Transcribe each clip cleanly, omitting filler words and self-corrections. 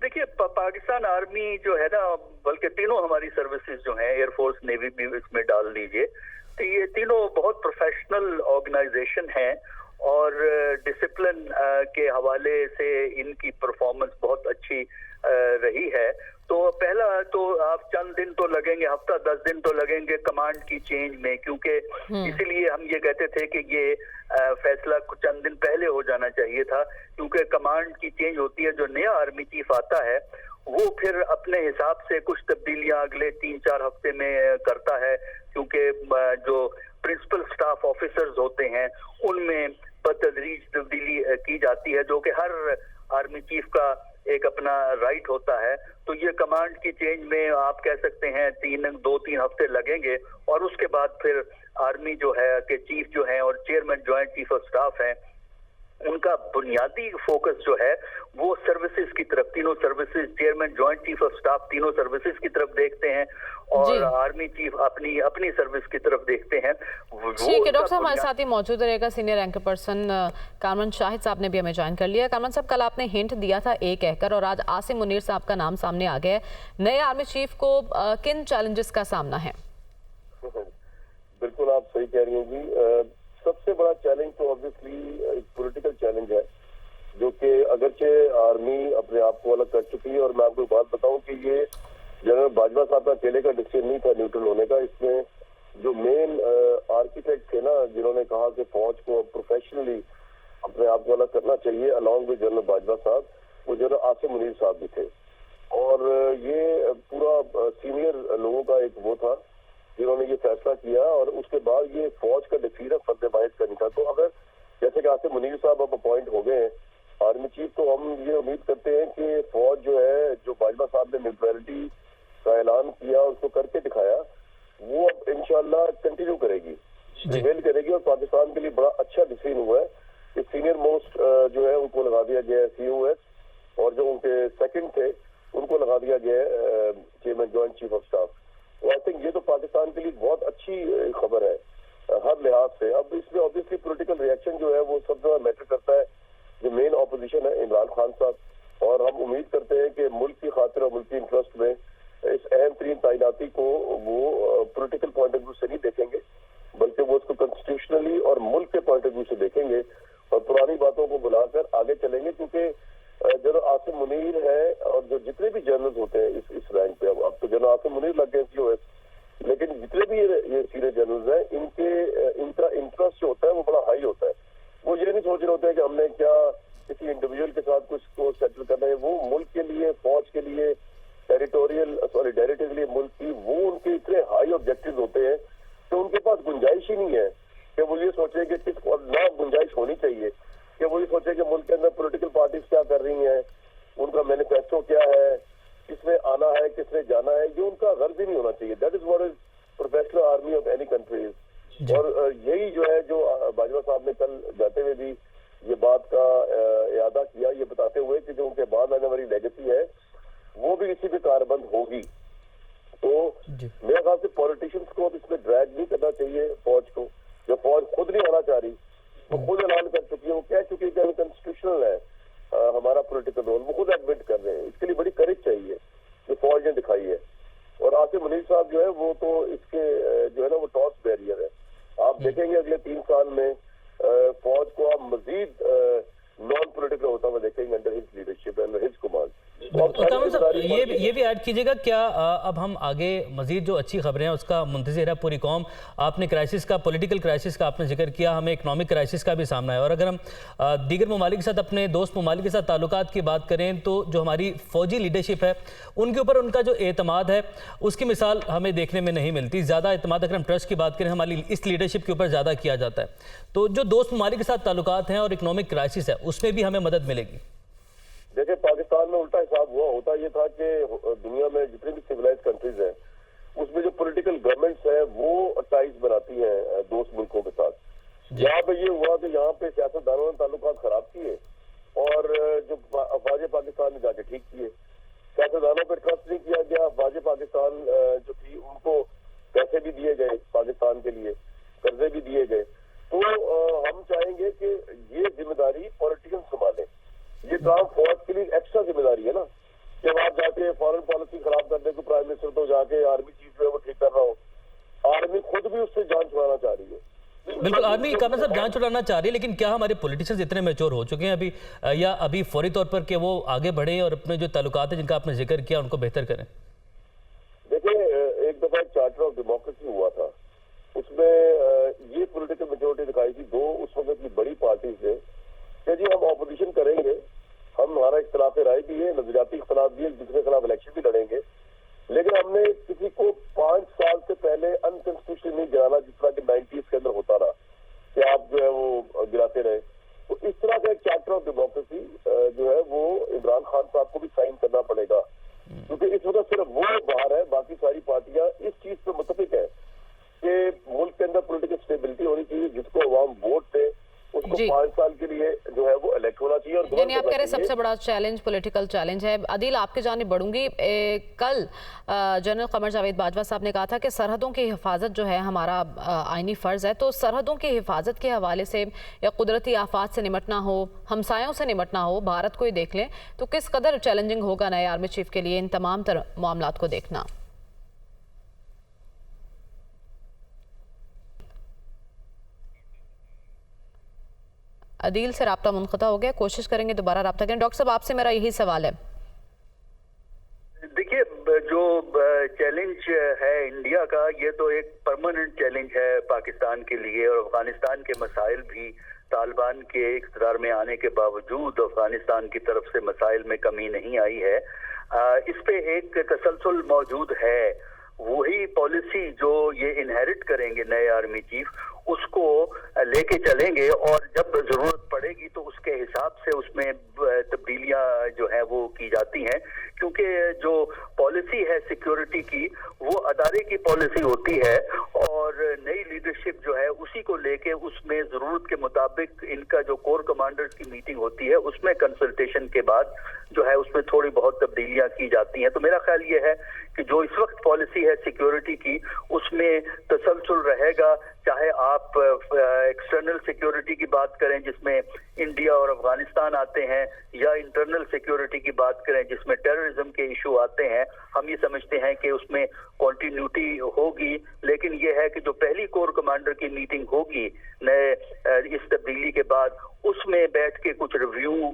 देखिए पाकिस्तान आर्मी जो है ना, बल्कि तीनों हमारी सर्विसेज जो हैं, एयरफोर्स नेवी भी इसमें डाल दीजिए, तो ये तीनों बहुत प्रोफेशनल ऑर्गेनाइजेशन हैं और डिसिप्लिन के हवाले से इनकी परफॉर्मेंस बहुत अच्छी रही है। तो पहला तो आप चंद दिन तो लगेंगे, हफ्ता 10 दिन तो लगेंगे कमांड की चेंज में, क्योंकि इसीलिए हम ये कहते थे कि ये फैसला कुछ चंद दिन पहले हो जाना चाहिए था, क्योंकि कमांड की चेंज होती है। जो नया आर्मी चीफ आता है वो फिर अपने हिसाब से कुछ तब्दीलियां अगले 3-4 हफ्ते में करता है, क्योंकि जो प्रिंसिपल स्टाफ ऑफिसर्स होते हैं उनमें बतदरीज तब्दीली की जाती है, जो कि हर आर्मी चीफ का एक अपना राइट होता है। तो ये कमांड की चेंज में आप कह सकते हैं 2-3 हफ्ते लगेंगे, और उसके बाद फिर आर्मी जो है कि चीफ जो है और chairman joint chief of staff हैं, उनका बुनियादी फोकस जो है वो सर्विसेज की तरफ, तीनों services, chairman joint chief of staff तीनों सर्विसेज की तरफ देखते हैं और आर्मी चीफ अपनी सर्विस की तरफ देखते हैं। ठीक है डॉक्टर साहब, हमारे साथ ही मौजूद रहेगा senior anchor person Kamran Shahid साहब ने भी हमें ज्वाइन कर लिया। कामरान साहब, कल आपने हिंट दिया था ए कहकर और आज आसिम मुनीर साहब का नाम सामने आ गया है। नए आर्मी चीफ को किन चैलेंजेस का सामना है? बिल्कुल आप सही कह रही हैं जी। सबसे बड़ा चैलेंज तो ऑब्वियसली एक पॉलिटिकल चैलेंज है, जो कि अगरचे आर्मी अपने आप को अलग कर चुकी है। और मैं आपको बात बताऊं कि ये जनरल बाजवा साहब का अकेले का डिसीजन नहीं था न्यूट्रल होने का। इसमें जो मेन आर्किटेक्ट थे ना, जिन्होंने कहा कि फौज को प्रोफेशनली अपने आप को अलग करना चाहिए अलॉन्ग विद जनरल बाजवा साहब, वो जनरल आसिम मुनीर साहब भी थे। और ये पूरा सीनियर लोगों का एक वो था जिन्होंने ये फैसला किया, और उसके बाद ये फौज का डिसीजन फर्द वाहिद करनी था। तो अगर जैसे कि आसिम मुनीर साहब अब अपॉइंट हो गए आर्मी चीफ, तो हम ये उम्मीद करते हैं कि फौज जो है, जो बाजवा साहब ने न्यूट्रलिटी का ऐलान किया, उसको करके दिखाया, वो अब इंशाल्लाह कंटिन्यू करेगी, प्रिवेल करेगी। और पाकिस्तान के लिए बड़ा अच्छा डिसीजन हुआ है कि सीनियर मोस्ट जो है उनको लगा दिया गया है COS, और जो उनके सेकंड थे उनको लगा दिया गया है chairman joint chief of staff. I think ये तो पाकिस्तान के लिए बहुत अच्छी खबर है हर लिहाज से। अब इसमें ऑब्वियसली पॉलिटिकल रिएक्शन जो है वो सब जो मैटर करता है। जो मेन ऑपोजिशन है इमरान खान साहब, और हम उम्मीद करते हैं कि मुल्क की खातिर और मुल्क की इंटरेस्ट में इस अहम तरीन तैनाती को वो पॉलिटिकल पॉइंट ऑफ व्यू से नहीं देखेंगे, बल्कि वो उसको कॉन्स्टिट्यूशनली और मुल्क के पॉइंट ऑफ व्यू से देखेंगे और पुरानी बातों को बुलाकर आगे चलेंगे। क्योंकि जनरल आसिम मुनीर है और जो जितने भी जनरल होते हैं इस रैंक पे, अब तो जनरल आसिम मुनीर लग गए COS, लेकिन जितने भी ये सीनियर जनरल्स हैं, इनका इंटरेस्ट जो होता है वो बड़ा हाई होता है। वो ये नहीं सोच रहे होते हैं कि हमने क्या किसी इंडिविजुअल के साथ कुछ को सेटल करना है। वो मुल्क के लिए, फौज के लिए, टेरिटोरियल सॉलिडेरिटी के लिए मुल्क की, वो उनके इतने हाई ऑब्जेक्टिव होते हैं तो उनके पास गुंजाइश ही नहीं है कि वो ये सोचे कि किस ना गुंजाइश होनी चाहिए कि वो ये सोचे कि मुल्क के अंदर पॉलिटिकल पार्टीज क्या कर रही हैं, उनका मैनिफेस्टो क्या है, किसने आना है, किसने जाना है, ये उनका गर्ज ही नहीं होना चाहिए। That is what is professional army of any countries. और यही जो है, जो बाजवा साहब ने कल जाते हुए भी ये बात का इयादा किया, ये बताते हुए कि जो उनके बाद आने वाली लेगेसी है वो भी इसी पे कारबंद होगी। तो मेरे ख्याल से पॉलिटिशियंस को अब इसमें ड्रैग नहीं करना चाहिए फौज को। जो फौज खुद नहीं आना चाह रही, वो खुद ऐलान कर चुकी है, वो कह चुकी है कि अनकॉन्स्टिट्यूशनल है हमारा पॉलिटिकल रोल, वो खुद एडमिट कर रहे हैं। इसके लिए बड़ी करेज चाहिए जो फौज ने दिखाई है। और आसिम मुनीर साहब जो है वो तो इसके जो है ना वो टॉस बैरियर है। आप देखेंगे अगले 3 साल में फौज को आप मजीद नॉन पॉलिटिकल होता हुआ देखेंगे under his leadership and his command. ये भी ऐड कीजिएगा क्या अब हम आगे मजीद जो अच्छी खबरें हैं उसका मुंतज़िर है पूरी कौम। आपने क्राइसिस का, पॉलिटिकल क्राइसिस का आपने जिक्र किया, हमें इकनॉमिक क्राइसिस का भी सामना है। और अगर हम दीगर ममालिक के साथ, अपने दोस्त ममालिक के साथ ताल्लुकात की बात करें तो जो हमारी फ़ौजी लीडरशिप है उनके ऊपर उनका जो एतमाद है उसकी मिसाल हमें देखने में नहीं मिलती। ज़्यादा एतमाद अगर हम ट्रस्ट की बात करें हमारी इस लीडरशिप के ऊपर ज़्यादा किया जाता है। तो जो दोस्त ममालिक के साथ ताल्लुकात हैं और इकनॉमिक क्राइसिस है उसमें भी हमें मदद मिलेगी। देखिए पाकिस्तान में उल्टा हिसाब हुआ, होता ये था कि दुनिया में जितनी भी सिविलाइज कंट्रीज हैं उसमें जो पॉलिटिकल गवर्नमेंट्स हैं वो टाइज बनाती हैं दोस्त मुल्कों के साथ। यहाँ पे ये हुआ कि यहाँ पे सियासतदानों ने ताल्लुकात खराब किए और जो अफवाज पाकिस्तान ने जाके ठीक किए। सियासतदानों पर ट्रस्ट नहीं किया गया। अफवाज पाकिस्तान जो थी उनको पैसे भी दिए गए पाकिस्तान के लिए, कर्जे भी दिए गए। तो हम चाहेंगे कि ये जिम्मेदारी पॉलिटिशियन संभालें। ये काम फौज के लिए एक्स्ट्रा जिम्मेदारी है ना, फॉरेन पॉलिसी खराब करने को प्राइम मिनिस्टर तो जाके आर्मी चीफ जो है वो ठीक कर रहा हो। आर्मी खुद भी उससे जान छुड़ाना चाह रही है। बिल्कुल, आर्मी कर्नल साहब जान छुड़ाना चाह रही है, लेकिन क्या हमारे पॉलिटिशियंस इतने मैच्योर हो चुके हैं अभी, या अभी फौरी तौर पर कि वो आगे बढ़े और अपने जो ताल्लुकात है जिनका आपने जिक्र किया उनको बेहतर करें? देखिए, एक दफा चार्टर ऑफ डेमोक्रेसी हुआ था, उसमें ये पॉलिटिकल मेजोरिटी दिखाई थी दो उस वक्त की बड़ी पार्टीज ने कि जी हम ऑपोजिशन करेंगे, हमारा इख्तलाफ राय भी है, नजरियाती इख्तलाफ भी है, एक दूसरे के खिलाफ इलेक्शन भी लड़ेंगे, लेकिन हमने किसी को 5 साल से पहले अनकॉन्स्टिट्यूशनल नहीं गिराना, जिस तरह के 90s के अंदर होता रहा कि आप जो है वो गिराते रहे। तो इस तरह का एक चार्टर ऑफ डेमोक्रेसी जो है वो इमरान खान साहब को भी साइन करना पड़ेगा, क्योंकि इस वक्त सिर्फ वो बाहर है, बाकी सारी पार्टियां इस चीज पे मुत्तफिक है कि मुल्क के अंदर पॉलिटिकल स्टेबिलिटी होनी चाहिए, जिसको अवाम वोट दे उसको 5 साल के लिए जो है वो इलेक्ट होना चाहिए। और यानी आप कह रहे सबसे बड़ा चैलेंज पॉलिटिकल चैलेंज है। अदील, आपके जानिब बढ़ूंगी। कल जनरल कमर जावेद बाजवा साहब ने कहा था कि सरहदों की हिफाजत जो है हमारा आईनी फ़र्ज़ है, तो सरहदों की हिफाजत के हवाले से या कुदरती आफात से निमटना हो, हमसायों से निमटना हो, भारत को ही देख लें तो किस कदर चैलेंजिंग होगा नए आर्मी चीफ के लिए इन तमाम मामलात को देखना? अदील से राब्ता मुनक़ता हो गया, कोशिश करेंगे दोबारा राब्ता करें। डॉक्टर साहब, आपसे मेरा यही सवाल है। देखिए, जो चैलेंज है इंडिया का, ये तो एक परमानेंट चैलेंज है पाकिस्तान के लिए, और अफगानिस्तान के मसाइल भी तालिबान के इक़्तिदार में आने के बावजूद अफगानिस्तान की तरफ से मसाइल में कमी नहीं आई है। इस पे एक तसलसल मौजूद है। वही पॉलिसी जो ये इनहेरिट करेंगे नए आर्मी चीफ, उसको लेके चलेंगे, और जब जरूरत पड़ेगी तो उसके हिसाब से उसमें तब्दीलियां जो है वो की जाती हैं, क्योंकि जो पॉलिसी है सिक्योरिटी की वो अदारे की पॉलिसी होती है, और नई लीडरशिप जो है उसी को लेके उसमें जरूरत के मुताबिक इनका जो कोर कमांडर्स की मीटिंग होती है उसमें कंसल्टेशन के बाद जो है उसमें थोड़ी बहुत तब्दीलियां की जाती हैं। तो मेरा ख्याल ये है कि जो इस वक्त पॉलिसी है सिक्योरिटी की उसमें तसलसल रहेगा, चाहे आप एक्सटर्नल सिक्योरिटी की बात करें जिसमें इंडिया और अफगानिस्तान आते हैं, या इंटरनल सिक्योरिटी की बात करें जिसमें टेररिज्म के इशू आते हैं। हम ये समझते हैं कि उसमें कॉन्टिन्यूटी होगी, लेकिन ये है कि जो पहली कोर कमांडर की मीटिंग होगी नए इस तब्दीली के बाद, उसमें बैठ के कुछ रिव्यू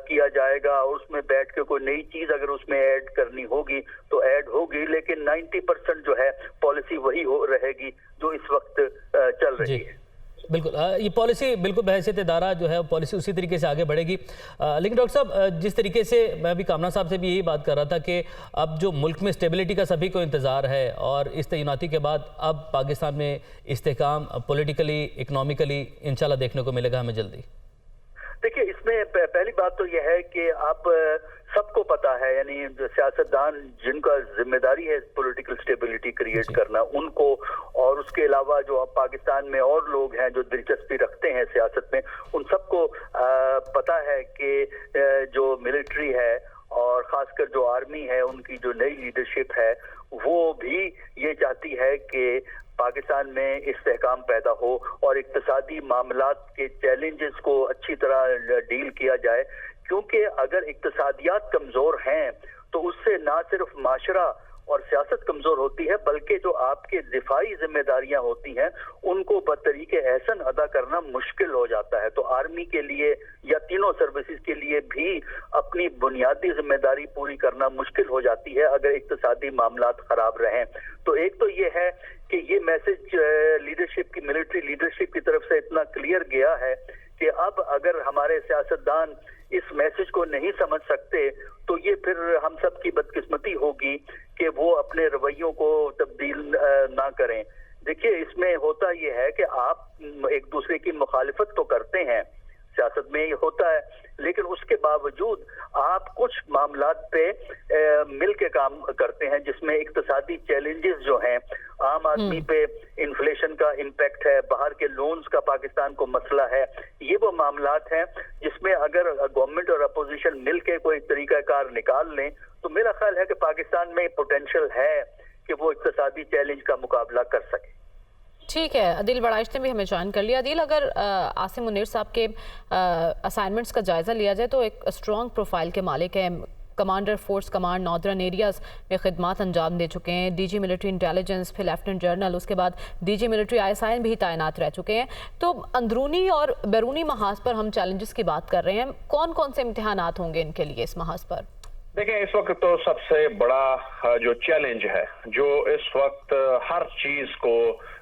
किया जाएगा, और उसमें बैठ के कोई नई चीज अगर उसमें ऐड करनी होगी तो ऐड होगी, लेकिन 90% जो है पॉलिसी वही रहेगी जो इस वक्त चल रही है। बिल्कुल, ये पॉलिसी बिल्कुल बहैसियत इदारा जो है पॉलिसी उसी तरीके से आगे बढ़ेगी। लेकिन डॉक्टर साहब, जिस तरीके से मैं अभी कामना साहब से भी यही बात कर रहा था कि अब जो मुल्क में स्टेबिलिटी का सभी को इंतज़ार है, और इस तैनाती के बाद अब पाकिस्तान में इस्तेहकाम पॉलिटिकली इकनॉमिकली इंशाल्लाह देखने को मिलेगा हमें जल्दी। देखिए, इसमें पहली बात तो यह है कि आप सबको पता है, यानी जो सियासतदान जिनका जिम्मेदारी है पॉलिटिकल स्टेबिलिटी क्रिएट करना, उनको, और उसके अलावा जो अब पाकिस्तान में और लोग हैं जो दिलचस्पी रखते हैं सियासत में, उन सबको पता है कि जो मिलिट्री है और खासकर जो आर्मी है उनकी जो नई लीडरशिप है वो भी ये चाहती है कि पाकिस्तान में इस्तेहकाम पैदा हो और इक्तिसादी मामलात के चैलेंजेस को अच्छी तरह डील किया जाए, क्योंकि अगर इक्तिसादियात कमजोर हैं तो उससे ना सिर्फ माशरा और सियासत कमजोर होती है, बल्कि जो आपके दिफाई जिम्मेदारियां होती हैं उनको बतरीके एहसन अदा करना मुश्किल हो जाता है। तो आर्मी के लिए या तीनों सर्विसेज के लिए भी अपनी बुनियादी जिम्मेदारी पूरी करना मुश्किल हो जाती है अगर इक्तिसादी मामलात खराब रहें। तो एक तो ये है कि ये मैसेज लीडरशिप की, मिलिट्री लीडरशिप की तरफ से इतना क्लियर गया है कि अब अगर हमारे सियासतदान इस मैसेज को नहीं समझ सकते तो ये फिर हम सब की बदकिस्मती होगी कि वो अपने रवैयों को तब्दील ना करें। देखिए, इसमें होता ये है कि आप एक दूसरे की मुखालिफत तो करते हैं, सियासत में ये होता है, लेकिन उसके बावजूद आप कुछ मामलात पे मिल के काम करते हैं जिसमें इक्तिसादी चैलेंजेस जो हैं, आम आदमी पे इन्फ्लेशन का इम्पैक्ट है, बाहर के लोन्स का पाकिस्तान को मसला है, ये वो मामलात हैं जिसमें अगर गवर्नमेंट और अपोजिशन मिल के कोई तरीकाकार निकाल लें तो मेरा ख्याल है कि पाकिस्तान में पोटेंशियल है कि वो इक्तिसादी चैलेंज का मुकाबला कर सके। ठीक है, अदील बड़ाइश ने भी हमें ज्वाइन कर लिया। अदील, अगर आसिम मुनीर साहब के असाइनमेंट्स का जायज़ा लिया जाए तो एक स्ट्रॉन्ग प्रोफाइल के मालिक हैं, commander force command northern areas में खिदमत अंजाम दे चुके हैं, DG मिलिट्री इंटेलिजेंस, फिर लेफ्टिनेंट जनरल, उसके बाद DG मिलिट्री ISIN भी तैनात रह चुके हैं। तो अंदरूनी और बैरूनी महाज पर हम चैलेंजेस की बात कर रहे हैं, कौन कौन से इम्तिहानात होंगे इनके लिए इस महाज पर? देखें, इस वक्त तो सबसे बड़ा जो चैलेंज है, जो इस वक्त हर चीज को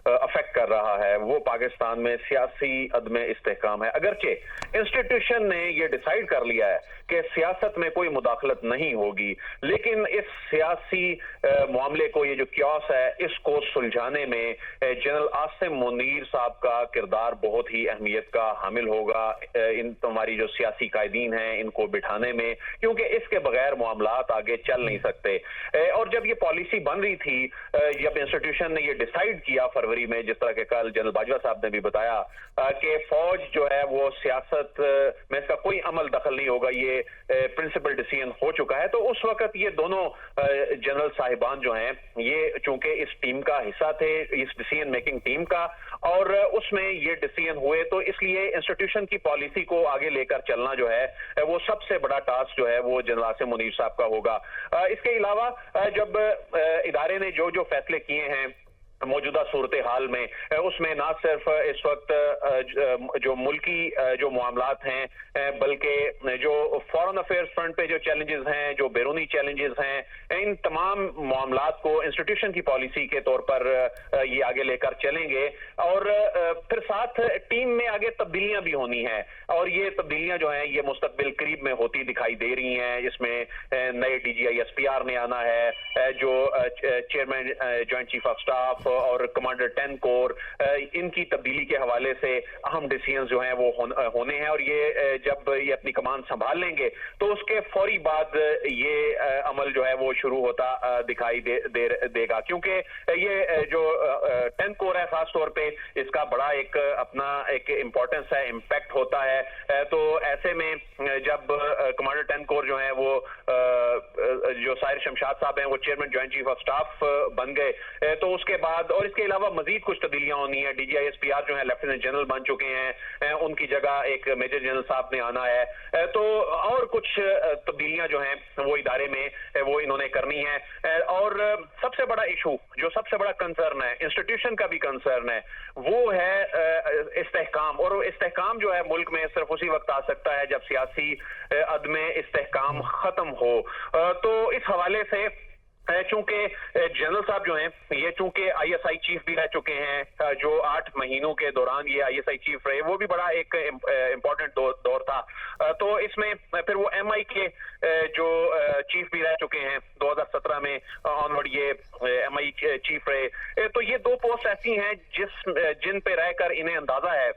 अफेक्ट कर रहा है, वो पाकिस्तान में सियासी अदम इस्तेहकाम है। अगरचे इंस्टीट्यूशन ने ये डिसाइड कर लिया है कि सियासत में कोई मुदाखलत नहीं होगी, लेकिन इस सियासी मामले को, ये जो क्यास है, इसको सुलझाने में जनरल आसिम मुनीर साहब का किरदार बहुत ही अहमियत का हामिल होगा। इन तुम्हारी जो सियासी कायदीन हैं, इनको बिठाने में, क्योंकि इसके बगैर मामलात आगे चल नहीं सकते। और जब ये पॉलिसी बन रही थी, जब इंस्टीट्यूशन ने ये डिसाइड किया फरवरी में, जिस तरह के कल जनरल बाजवा साहब ने भी बताया कि फौज जो है वो सियासत में इसका कोई अमल दखल नहीं होगा, ये प्रिंसिपल डिसीजन हो चुका है। तो उस वक्त ये दोनों जनरल साहिबान जो हैं, ये चूंकि इस टीम का हिस्सा थे, इस डिसीजन मेकिंग टीम का, और उसमें ये डिसीजन हुए, तो इसलिए इंस्टीट्यूशन की पॉलिसी को आगे लेकर चलना जो है वो सबसे बड़ा टास्क जो है वो जनरल आसिम मुनीर साहब का होगा। इसके अलावा जब इदारे ने जो जो फैसले किए हैं मौजूदा सूरत हाल में, उसमें ना सिर्फ इस वक्त जो मुल्की जो मामलात हैं, बल्कि जो फॉरेन अफेयर्स फ्रंट पे जो चैलेंजेस हैं, जो बैरूनी चैलेंजेस हैं, इन तमाम मामलात को इंस्टीट्यूशन की पॉलिसी के तौर पर ये आगे लेकर चलेंगे। और फिर साथ टीम में आगे तब्दीलियां भी होनी हैं, और ये तब्दीलियां जो हैं ये मुस्तकबिल करीब में होती दिखाई दे रही हैं। इसमें नए DGI SPR ने आना है, जो chairman joint chief of staff और कमांडर 10 कोर, इनकी तब्दीली के हवाले से अहम डिसीजन जो हैं वो होने हैं। और ये जब ये अपनी कमान संभाल लेंगे तो उसके फौरी बाद ये अमल जो है वो शुरू होता दिखाई देगा, क्योंकि ये जो 10 कोर है, खास तौर पे इसका बड़ा एक अपना एक इम्पोर्टेंस है, इम्पैक्ट होता है। तो ऐसे में जब कमांडर 10 कोर जो है वो जो साहिर शमशाद साहब हैं, वो chairman joint chief of staff बन गए, तो उसके बाद और इसके अलावा मजीद कुछ तब्दीलियां होनी है। DGI SPR जो है लेफ्टिनेंट जनरल बन चुके हैं, उनकी जगह एक मेजर जनरल साहब ने आना है। तो और कुछ तब्दीलियां जो हैं वो इदारे में वो इन्होंने करनी है। और सबसे बड़ा इशू, जो सबसे बड़ा कंसर्न है, इंस्टीट्यूशन का भी कंसर्न है, वो है इस्तेहकाम। और इस्तेहकाम जो है मुल्क में सिर्फ उसी वक्त आ सकता है जब सियासी अदम इस्तेहकाम खत्म हो। तो इस हवाले से चूंकि जनरल साहब जो हैं, ये चूंकि ISI चीफ भी रह चुके हैं, जो 8 महीनों के दौरान ये ISI चीफ रहे, वो भी बड़ा एक इम्पोर्टेंट दौर था। तो इसमें फिर वो MI के जो चीफ भी रह चुके हैं, 2017 में ऑनवर्ड ये MI चीफ रहे। तो ये 2 पोस्ट ऐसी हैं जिन पे रहकर इन्हें अंदाजा है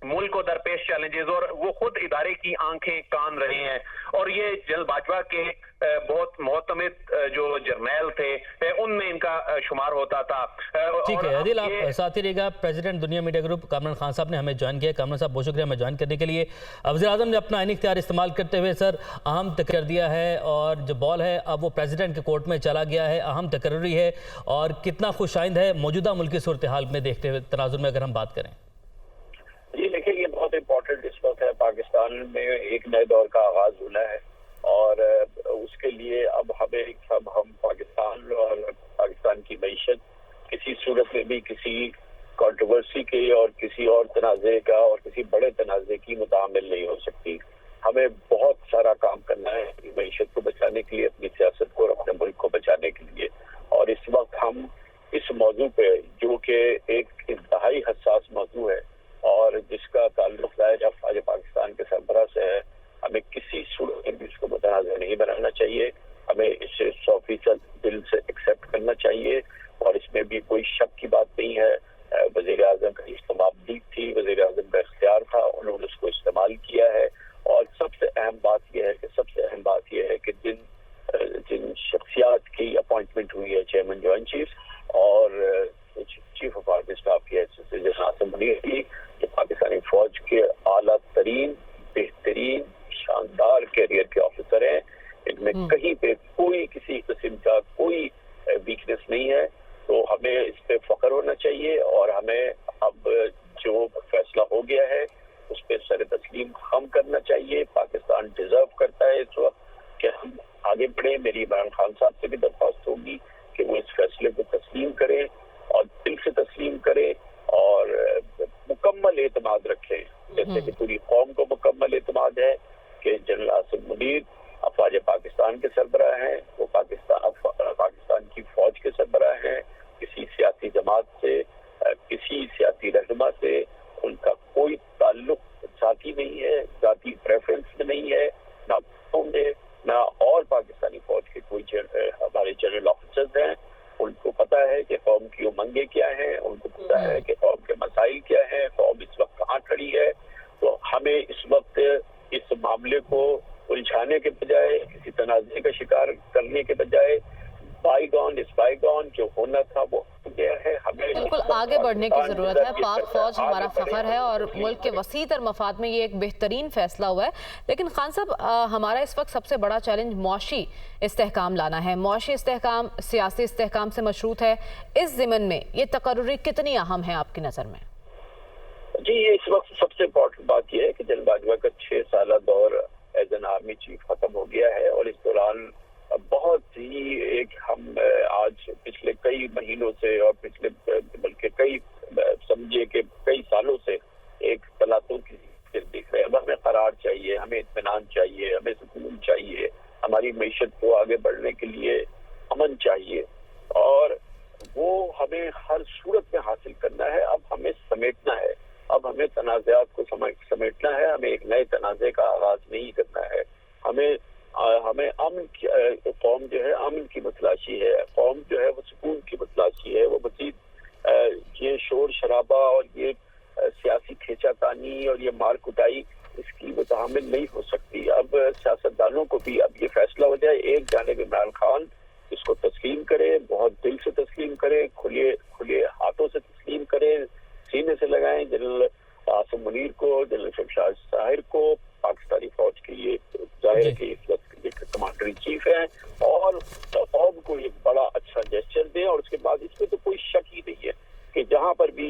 मुल्क को दरपेश चैलेंजेस, और वो खुद इदारे की आंखें कान रहे हैं। और ये जनरल बाजवा के बहुत मोहतमिद जो जर्नैल थे, उनमें इनका शुमार होता था। ठीक है अदिल, आप साथ ही रहेगा। प्रेसिडेंट दुनिया मीडिया ग्रुप कामरान खान साहब ने हमें ज्वाइन किया। कामरान साहब बहुत शुक्रिया हमें ज्वाइन करने के लिए। वज़ीर आज़म ने अपना आईनी इख्तियार इस्तेमाल करते हुए सर अहम तकरीर दिया है, और जो बॉल है अब वो प्रेसिडेंट के कोर्ट में चला गया है। अहम तकरीरी है और कितना खुशाइंद है मौजूदा मुल्की सूरत हाल में देखते हुए तनाजुर में अगर हम बात करें। जी देखिए, ये बहुत इम्पोर्टेंट इस वक्त है। पाकिस्तान में एक नए दौर का आगाज होना है, और उसके लिए अब हम पाकिस्तान और पाकिस्तान की मईशत किसी सूरत में भी किसी कंट्रोवर्सी के और किसी और तनाज़े का और किसी बड़े तनाज़े की मुतामिल नहीं हो सकती। हमें बहुत सारा काम करना है अपनी मईशत को बचाने के लिए, अपनी सियासत को और अपने मुल्क को बचाने के लिए। और इस वक्त हम इस मौजू पे, जो कि एक इंतहाई हसास मौजू है और जिसका ताल्लुक ज़ाहिर पाकिस्तान के सरबराह से है, हमें किसी सूरत में भी इसको मुतनाज़ नहीं बनाना चाहिए। हमें इसे 100% दिल से एक्सेप्ट करना चाहिए, और इसमें भी कोई शक की बात नहीं है। वज़ीर आज़म का इस्तेमाल थी, वज़ीर आज़म का इख्तियार था, उन्होंने उसको इस्तेमाल किया है। और सबसे अहम बात यह है कि जिन शख्सियात की अपॉइंटमेंट हुई है चेयरमैन जॉइंट चीफ और चीफ ऑफ आर्मी स्टाफ की हैसियत से आसिम मुनीर की, जो पाकिस्तानी फौज के आला तरीन, बेहतरीन, शानदार कैरियर के ऑफिसर हैं। इनमें कहीं पे कोई किसी किस्म का कोई वीकनेस नहीं है। तो हमें इस पे फख्र होना चाहिए, और हमें अब जो फैसला हो गया है उस पे सर तस्लीम खम करना चाहिए। पाकिस्तान डिजर्व करता है इस वक्त कि हम आगे बढ़े। मेरी इमरान खान साहब से भी दरख्वास्त होगी कि वो इस फैसले को तस्लीम करें और दिल से तस्लीम करें और मुकम्मल एतमाद रखें, जैसे कि पूरी कौम को मुकम्मल एतमाद है कि जनरल आसिम मुनीर अफवाज पाकिस्तान के सरबराह हैं, वो पाकिस्तान की फौज के सरबराह हैं। किसी सियासी जमात से, किसी सियासी रहनुमा से उनका कोई ताल्लुक जाती नहीं है, जाती प्रेफरेंस में नहीं है, ना में ना और पाकिस्तानी फौज के कोई हमारे जनरल ऑफिसर्स हैं। उनको पता है कि कौम की उमंगें क्या हैं, उनको पता है कि कौम के मसाइल क्या हैं, कौम इस वक्त कहाँ खड़ी है। तो हमें इस वक्त इस मामले को उलझाने के बजाय, किसी तनाज़े का शिकार करने के बजाय, बाईगॉन इस बाईगॉन, जो होना था वो हो गया है। हमें बिल्कुल आगे बढ़ने की ज़रूरत है। पाक फौज हमारा फ़ख्र है और मुल्क के वसी तर मफाद में ये एक बेहतरीन फैसला हुआ है। लेकिन खान साहब, हमारा इस वक्त सबसे बड़ा चैलेंज मौशी इस्तेहकाम लाना है। मौशी इस्तेहकाम सियासी इस्तेहकाम से मशरूत है। इस ज़िमन में ये तकर्रुरी कितनी अहम है आपकी नज़र में? जी, ये इस वक्त सबसे इम्पोर्टेंट बात यह है कि जनरल बाजवा का 6 साल दौर एज एन आर्मी चीफ खत्म हो गया है और इस दौरान बहुत ही हम आज पिछले कई महीनों से और पिछले बल्कि समझिए कि कई सालों से एक तलातों की देख रहे हैं। अब हमें करार चाहिए, हमें इत्मीनान चाहिए, हमें सुकून चाहिए, हमारी मईशत को आगे बढ़ने के लिए अमन चाहिए और वो हमें हर सूरत में हासिल करना है। अब हमें समेटना है, अब हमें तनाज़ात को समेटना है। हमें एक नए तनाज़े का आगाज नहीं करना है। हमें अमन की कौम जो है अमन की मतलाशी है, कौम जो है वो सुकून की मतलाशी है। वो मज़ीद ये शोर शराबा और ये सियासी खींचातानी और ये मार कुटाई, इसकी मुतहम्मिल नहीं हो सकती। अब सियासतदानों को भी अब ये फैसला हो जाए, एक जानिब इमरान खान इसको तस्लीम करे, बहुत दिल से तस्लीम करे, खुले हाथों से तस्लीम करे, सीने से लगाएं जनरल आसिम मुनीर को, जनरल शमशाद साहिर को, पाकिस्तानी फौज के ये जाहिर है कि इस वक्त कमांडर इन चीफ है और कौम को एक बड़ा अच्छा जेस्चर दें। और उसके बाद इसमें तो कोई शक ही नहीं है कि जहां पर भी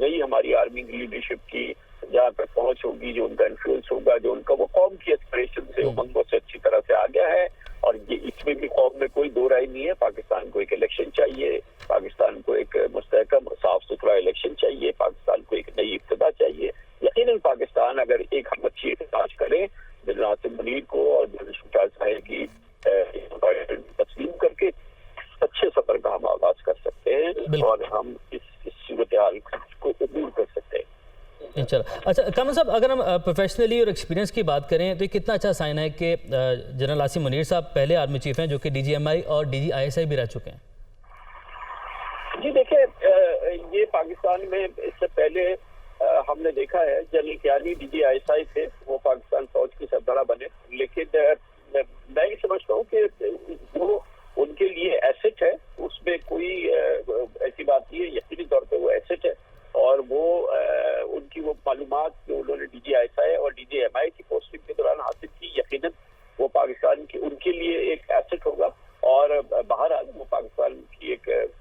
नई हमारी आर्मी की लीडरशिप की जहाँ पर पहुंच होगी, जो उनका इन्फ्लुएंस होगा, जो उनका वो कौम की एस्पिरेशन से, उमंगों से अच्छी तरह से आ गया है। और ये इसमें भी कौम में कोई दो राय नहीं है। पाकिस्तान को एक इलेक्शन चाहिए, पाकिस्तान को एक मुस्तहकम साफ सुथरा इलेक्शन चाहिए, पाकिस्तान को एक नई इब्तिदा चाहिए। यकीनन पाकिस्तान अगर एक हम अच्छी इख्तियार करें जनरल आसिम मुनीर को और जनरल शमशाद साहिर की तस्लीम करके अच्छे सफर का हम आगाज कर सकते हैं और हम इस सूरत हाल को दूर कर सकते हैं। अच्छा कामरान साहब, अगर हम प्रोफेशनली और एक्सपीरियंस की बात करें तो ये कितना अच्छा साइन है कि जनरल आसिम मुनीर साहब पहले आर्मी चीफ हैं जो कि DGMI और DGISI भी रह चुके हैं। जी देखिए, ये पाकिस्तान में इससे पहले हमने देखा है जनरल कियानी DGISI थे, वो पाकिस्तान फौज की सरबराह बने। लेकिन मैं ये समझता हूँ कि वो उनके लिए एसेट है, उसमें कोई ऐसी बात नहीं है, यकीनी तौर पे वो एसेट है। और वो उनकी वो मालूमात जो उन्होंने DGISI और DGMI की पोस्टिंग के दौरान हासिल की, यकीनन वो पाकिस्तान की उनके लिए एक एसेट होगा। और बहरहाल वो पाकिस्तान की एक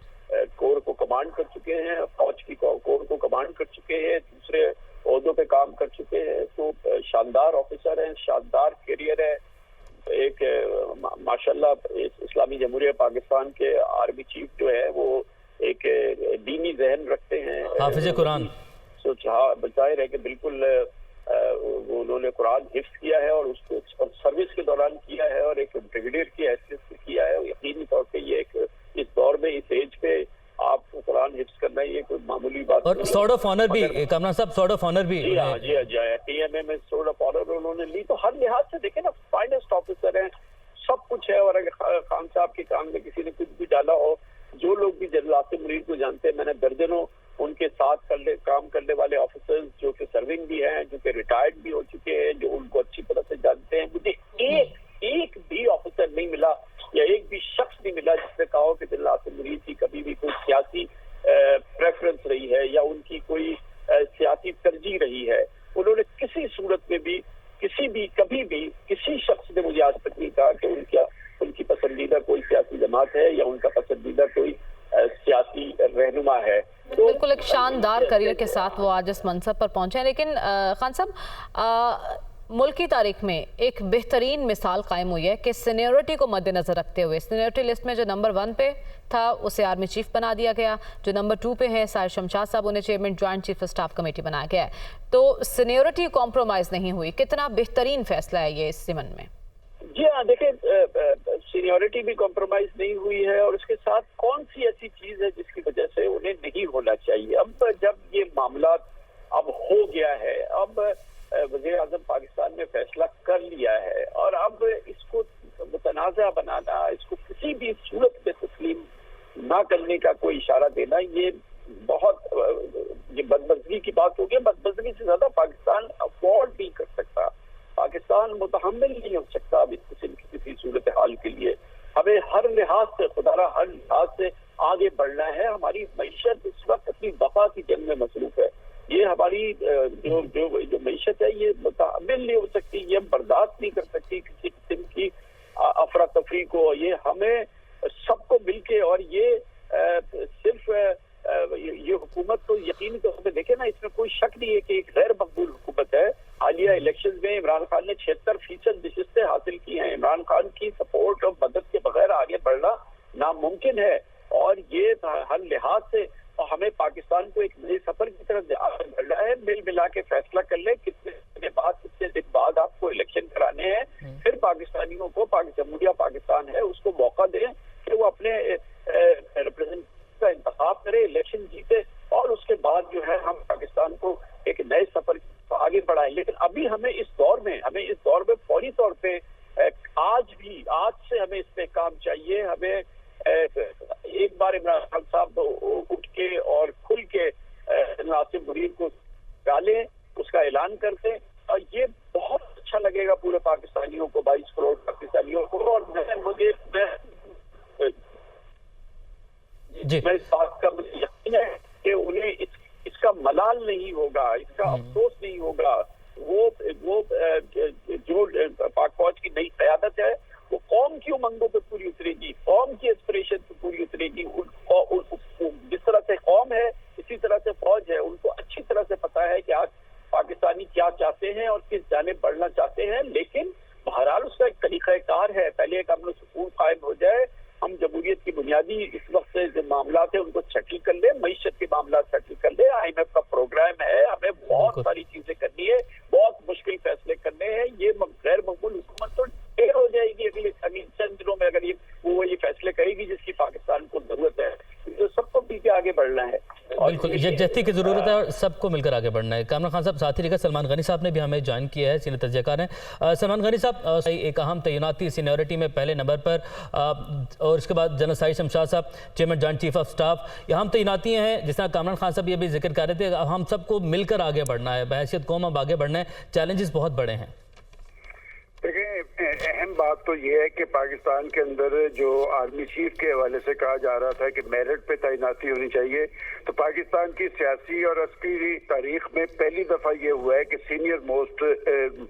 कोर को कमांड कर चुके हैं, फौज की कोर को कमांड कर चुके हैं, दूसरे ओहदों पे काम कर चुके हैं। तो शानदार ऑफिसर हैं, शानदार कैरियर है। एक माशाल्लाह इस्लामी जमहूरिया पाकिस्तान के आर्मी चीफ जो है वो एक दीनी जहन रखते हैं, हाफिज कुरान। जाहिर है कि बिल्कुल वो उन्होंने कुरान हिफ्ज किया है और उसको सर्विस के दौरान किया है और एक ब्रिगेडियर की हैसियत से किया है। यकीनी तौर पे ये एक इस दौर में इस एज पे आप कुरान हिफ्ज करना ये कोई मामूली बात और सॉर्ड ऑफ ऑनर भी कामरान साहब, सॉर्ड ऑफ ऑनर भी। जी हाँ, TMA में सॉर्ड ऑफ ऑनर उन्होंने ली। तो हर लिहाज से देखे ना, फाइनेस्ट ऑफिसर हैं, सब कुछ है। और अगर खान साहब के काम में किसी ने कुछ भी डाला हो, जो लोग भी जनरल आसिम मुनीर को जानते हैं, मैंने दर्जनों उनके साथ काम करने वाले ऑफिसर्स जो कि सर्विंग भी हैं, जो कि रिटायर्ड भी हो चुके हैं, जो उनको अच्छी तरह से जानते हैं। मुझे एक भी ऑफिसर नहीं मिला या एक भी शख्स नहीं मिला जिसने कहा हो कि जनरल आसिम मुनीर की कभी भी कोई सियासी प्रेफरेंस रही है या उनकी कोई सियासी तरजीह रही है। उन्होंने किसी सूरत में भी कभी भी किसी शख्स ने मुझे आज तक नहीं कहा कि उनकी पसंदीदा कोई सियासी जमात है या उनका पसंदीदा कोई सियासी रहनुमा है। तो बिल्कुल एक शानदार करियर के साथ वो आज इस मनसब पर पहुंचे हैं। लेकिन खान साहब, मुल्क की तारीख में एक बेहतरीन मिसाल कायम हुई है कि सीनियरिटी को मद्देनजर रखते हुए सीनियरिटी लिस्ट में जो नंबर 1 पे था उसे आर्मी चीफ बना दिया गया, जो नंबर 2 पे है साहिर शमशाद साहब उन्हें chairman joint chief of staff committee बनाया गया है। तो सीनियरिटी कॉम्प्रोमाइज नहीं हुई, कितना बेहतरीन फैसला है ये इस ज़मन में? जी हाँ, देखिए सीनियरिटी भी कॉम्प्रोमाइज नहीं हुई है और उसके साथ कौन सी ऐसी चीज है जिसकी वजह से उन्हें नहीं होना चाहिए। अब जब ये मामला अब हो गया है, अब वज़ीर आज़म पाकिस्तान ने फैसला कर लिया है और अब इसको मुतनाज़ा बनाना, इसको किसी भी सूरत में तस्लीम ना करने का कोई इशारा देना, ये बहुत ये बदमज़गी की बात होगी। बदमज़गी से ज्यादा पाकिस्तान अफोर्ड नहीं कर सकता, पाकिस्तान मुतहम्मिल नहीं हो सकता अब इस किस्म की किसी सूरत हाल के लिए। हमें हर लिहाज से खुदारा हर लिहाज से आगे बढ़ना है। हमारी मईशत इस वक्त अपनी बका की जंग में मसरूफ है। ये हमारी जो मईशत है ये मुतहम्मिल नहीं हो सकती, ये बर्दाश्त नहीं कर सकती किसी किस्म की अफरा तफरी को। ये हमें सबको मिलके और ये सिर्फ ये हुकूमत तो यकीनी तौर पे देखे ना, इसमें कोई शक नहीं है कि एक गैर मकबूल हुकूमत है। हालिया इलेक्शन में इमरान खान ने 76% नशिस्तें हासिल की हैं। इमरान खान की सपोर्ट और मदद के बगैर आगे बढ़ना नामुमकिन है और ये हर लिहाज से और हमें पाकिस्तान को एक नए सफर की तरफ आगे बढ़ना है। मिल मिला के फैसला कर ले कितने दिन बाद आपको इलेक्शन कराने हैं, फिर पाकिस्तानियों को जमहूरिया पाकिस्तान है उसको मौका दें कि वो अपने रिप्रेजेंटेटिव का इंतखाब करे, इलेक्शन जीते और उसके बाद जो है हम पाकिस्तान को एक नए सफर आगे बढ़ाएं। लेकिन अभी हमें इस दौर में फौरी तौर पे आज से हमें इस पे काम चाहिए। हमें एक बार इमरान खान साहब उठ के और खुल के नासिर मुनीर को डालें, उसका ऐलान करते और ये बहुत अच्छा लगेगा पूरे पाकिस्तानियों को, 22 करोड़ पाकिस्तानियों को। और मैं इस बात का मुझे यकीन है कि उन्हें इसका मलाल नहीं होगा, इसका अफसोस नहीं होगा। वो जो पाक फौज की नई क़यादत है वो कौम की उमंगों पे पूरी उतरेगी, कौम की एस्पिरेशन पे पूरी उतरेगी। जिस तरह से कौम है इसी तरह से फौज है, उनको अच्छी तरह से पता है कि आज पाकिस्तानी क्या चाहते हैं और किस जानिब बढ़ना चाहते हैं। लेकिन बहरहाल उसका एक तरीक़ाकार है, पहले एक अमन सुकून कायम हो जाए, हम जमहूरियत की बुनियादी इस वक्त से जो मामला थे उनको सेटल कर ले, मईशत के मामला सेटल कर ले। IMF का प्रोग्राम है, हमें बहुत सारी चीजें करनी है, बहुत मुश्किल फैसले करने हैं। ये गैर मकबूल हुकूमत तो ढेर हो जाएगी अगले चंद दिनों में अगर वो ये फैसले करेगी जिसकी पाकिस्तान को जरूरत है। तो सबको पी के आगे बढ़ना है, बिल्कुल यकजहती की जरूरत है और सबको मिलकर आगे बढ़ना है। कामरान खान साहब, साथ ही लेकर सलमान गनी साहब ने भी हमें ज्वाइन किया है, सीनियर तजज़ियाकार हैं। सलमान गनी साहब, एक अहम तैनाती सीनियरिटी में पहले नंबर पर और उसके बाद जनरल साहिर शमशाद साहब chairman joint chief of staff, ये अहम तैनातियाँ हैं। जिस तरह कामरान खान साहब ये भी जिक्र कर रहे थे, अब हम सबको मिलकर आगे बढ़ना है, बहैसियत कौम अब आगे बढ़ना है, चैलेंजेस बहुत बड़े हैं। देखिए, अहम बात तो ये है कि पाकिस्तान के अंदर जो आर्मी चीफ के हवाले से कहा जा रहा था कि मेरिट पे तैनाती होनी चाहिए, तो पाकिस्तान की सियासी और अस्करी तारीख में पहली दफा ये हुआ है कि सीनियर मोस्ट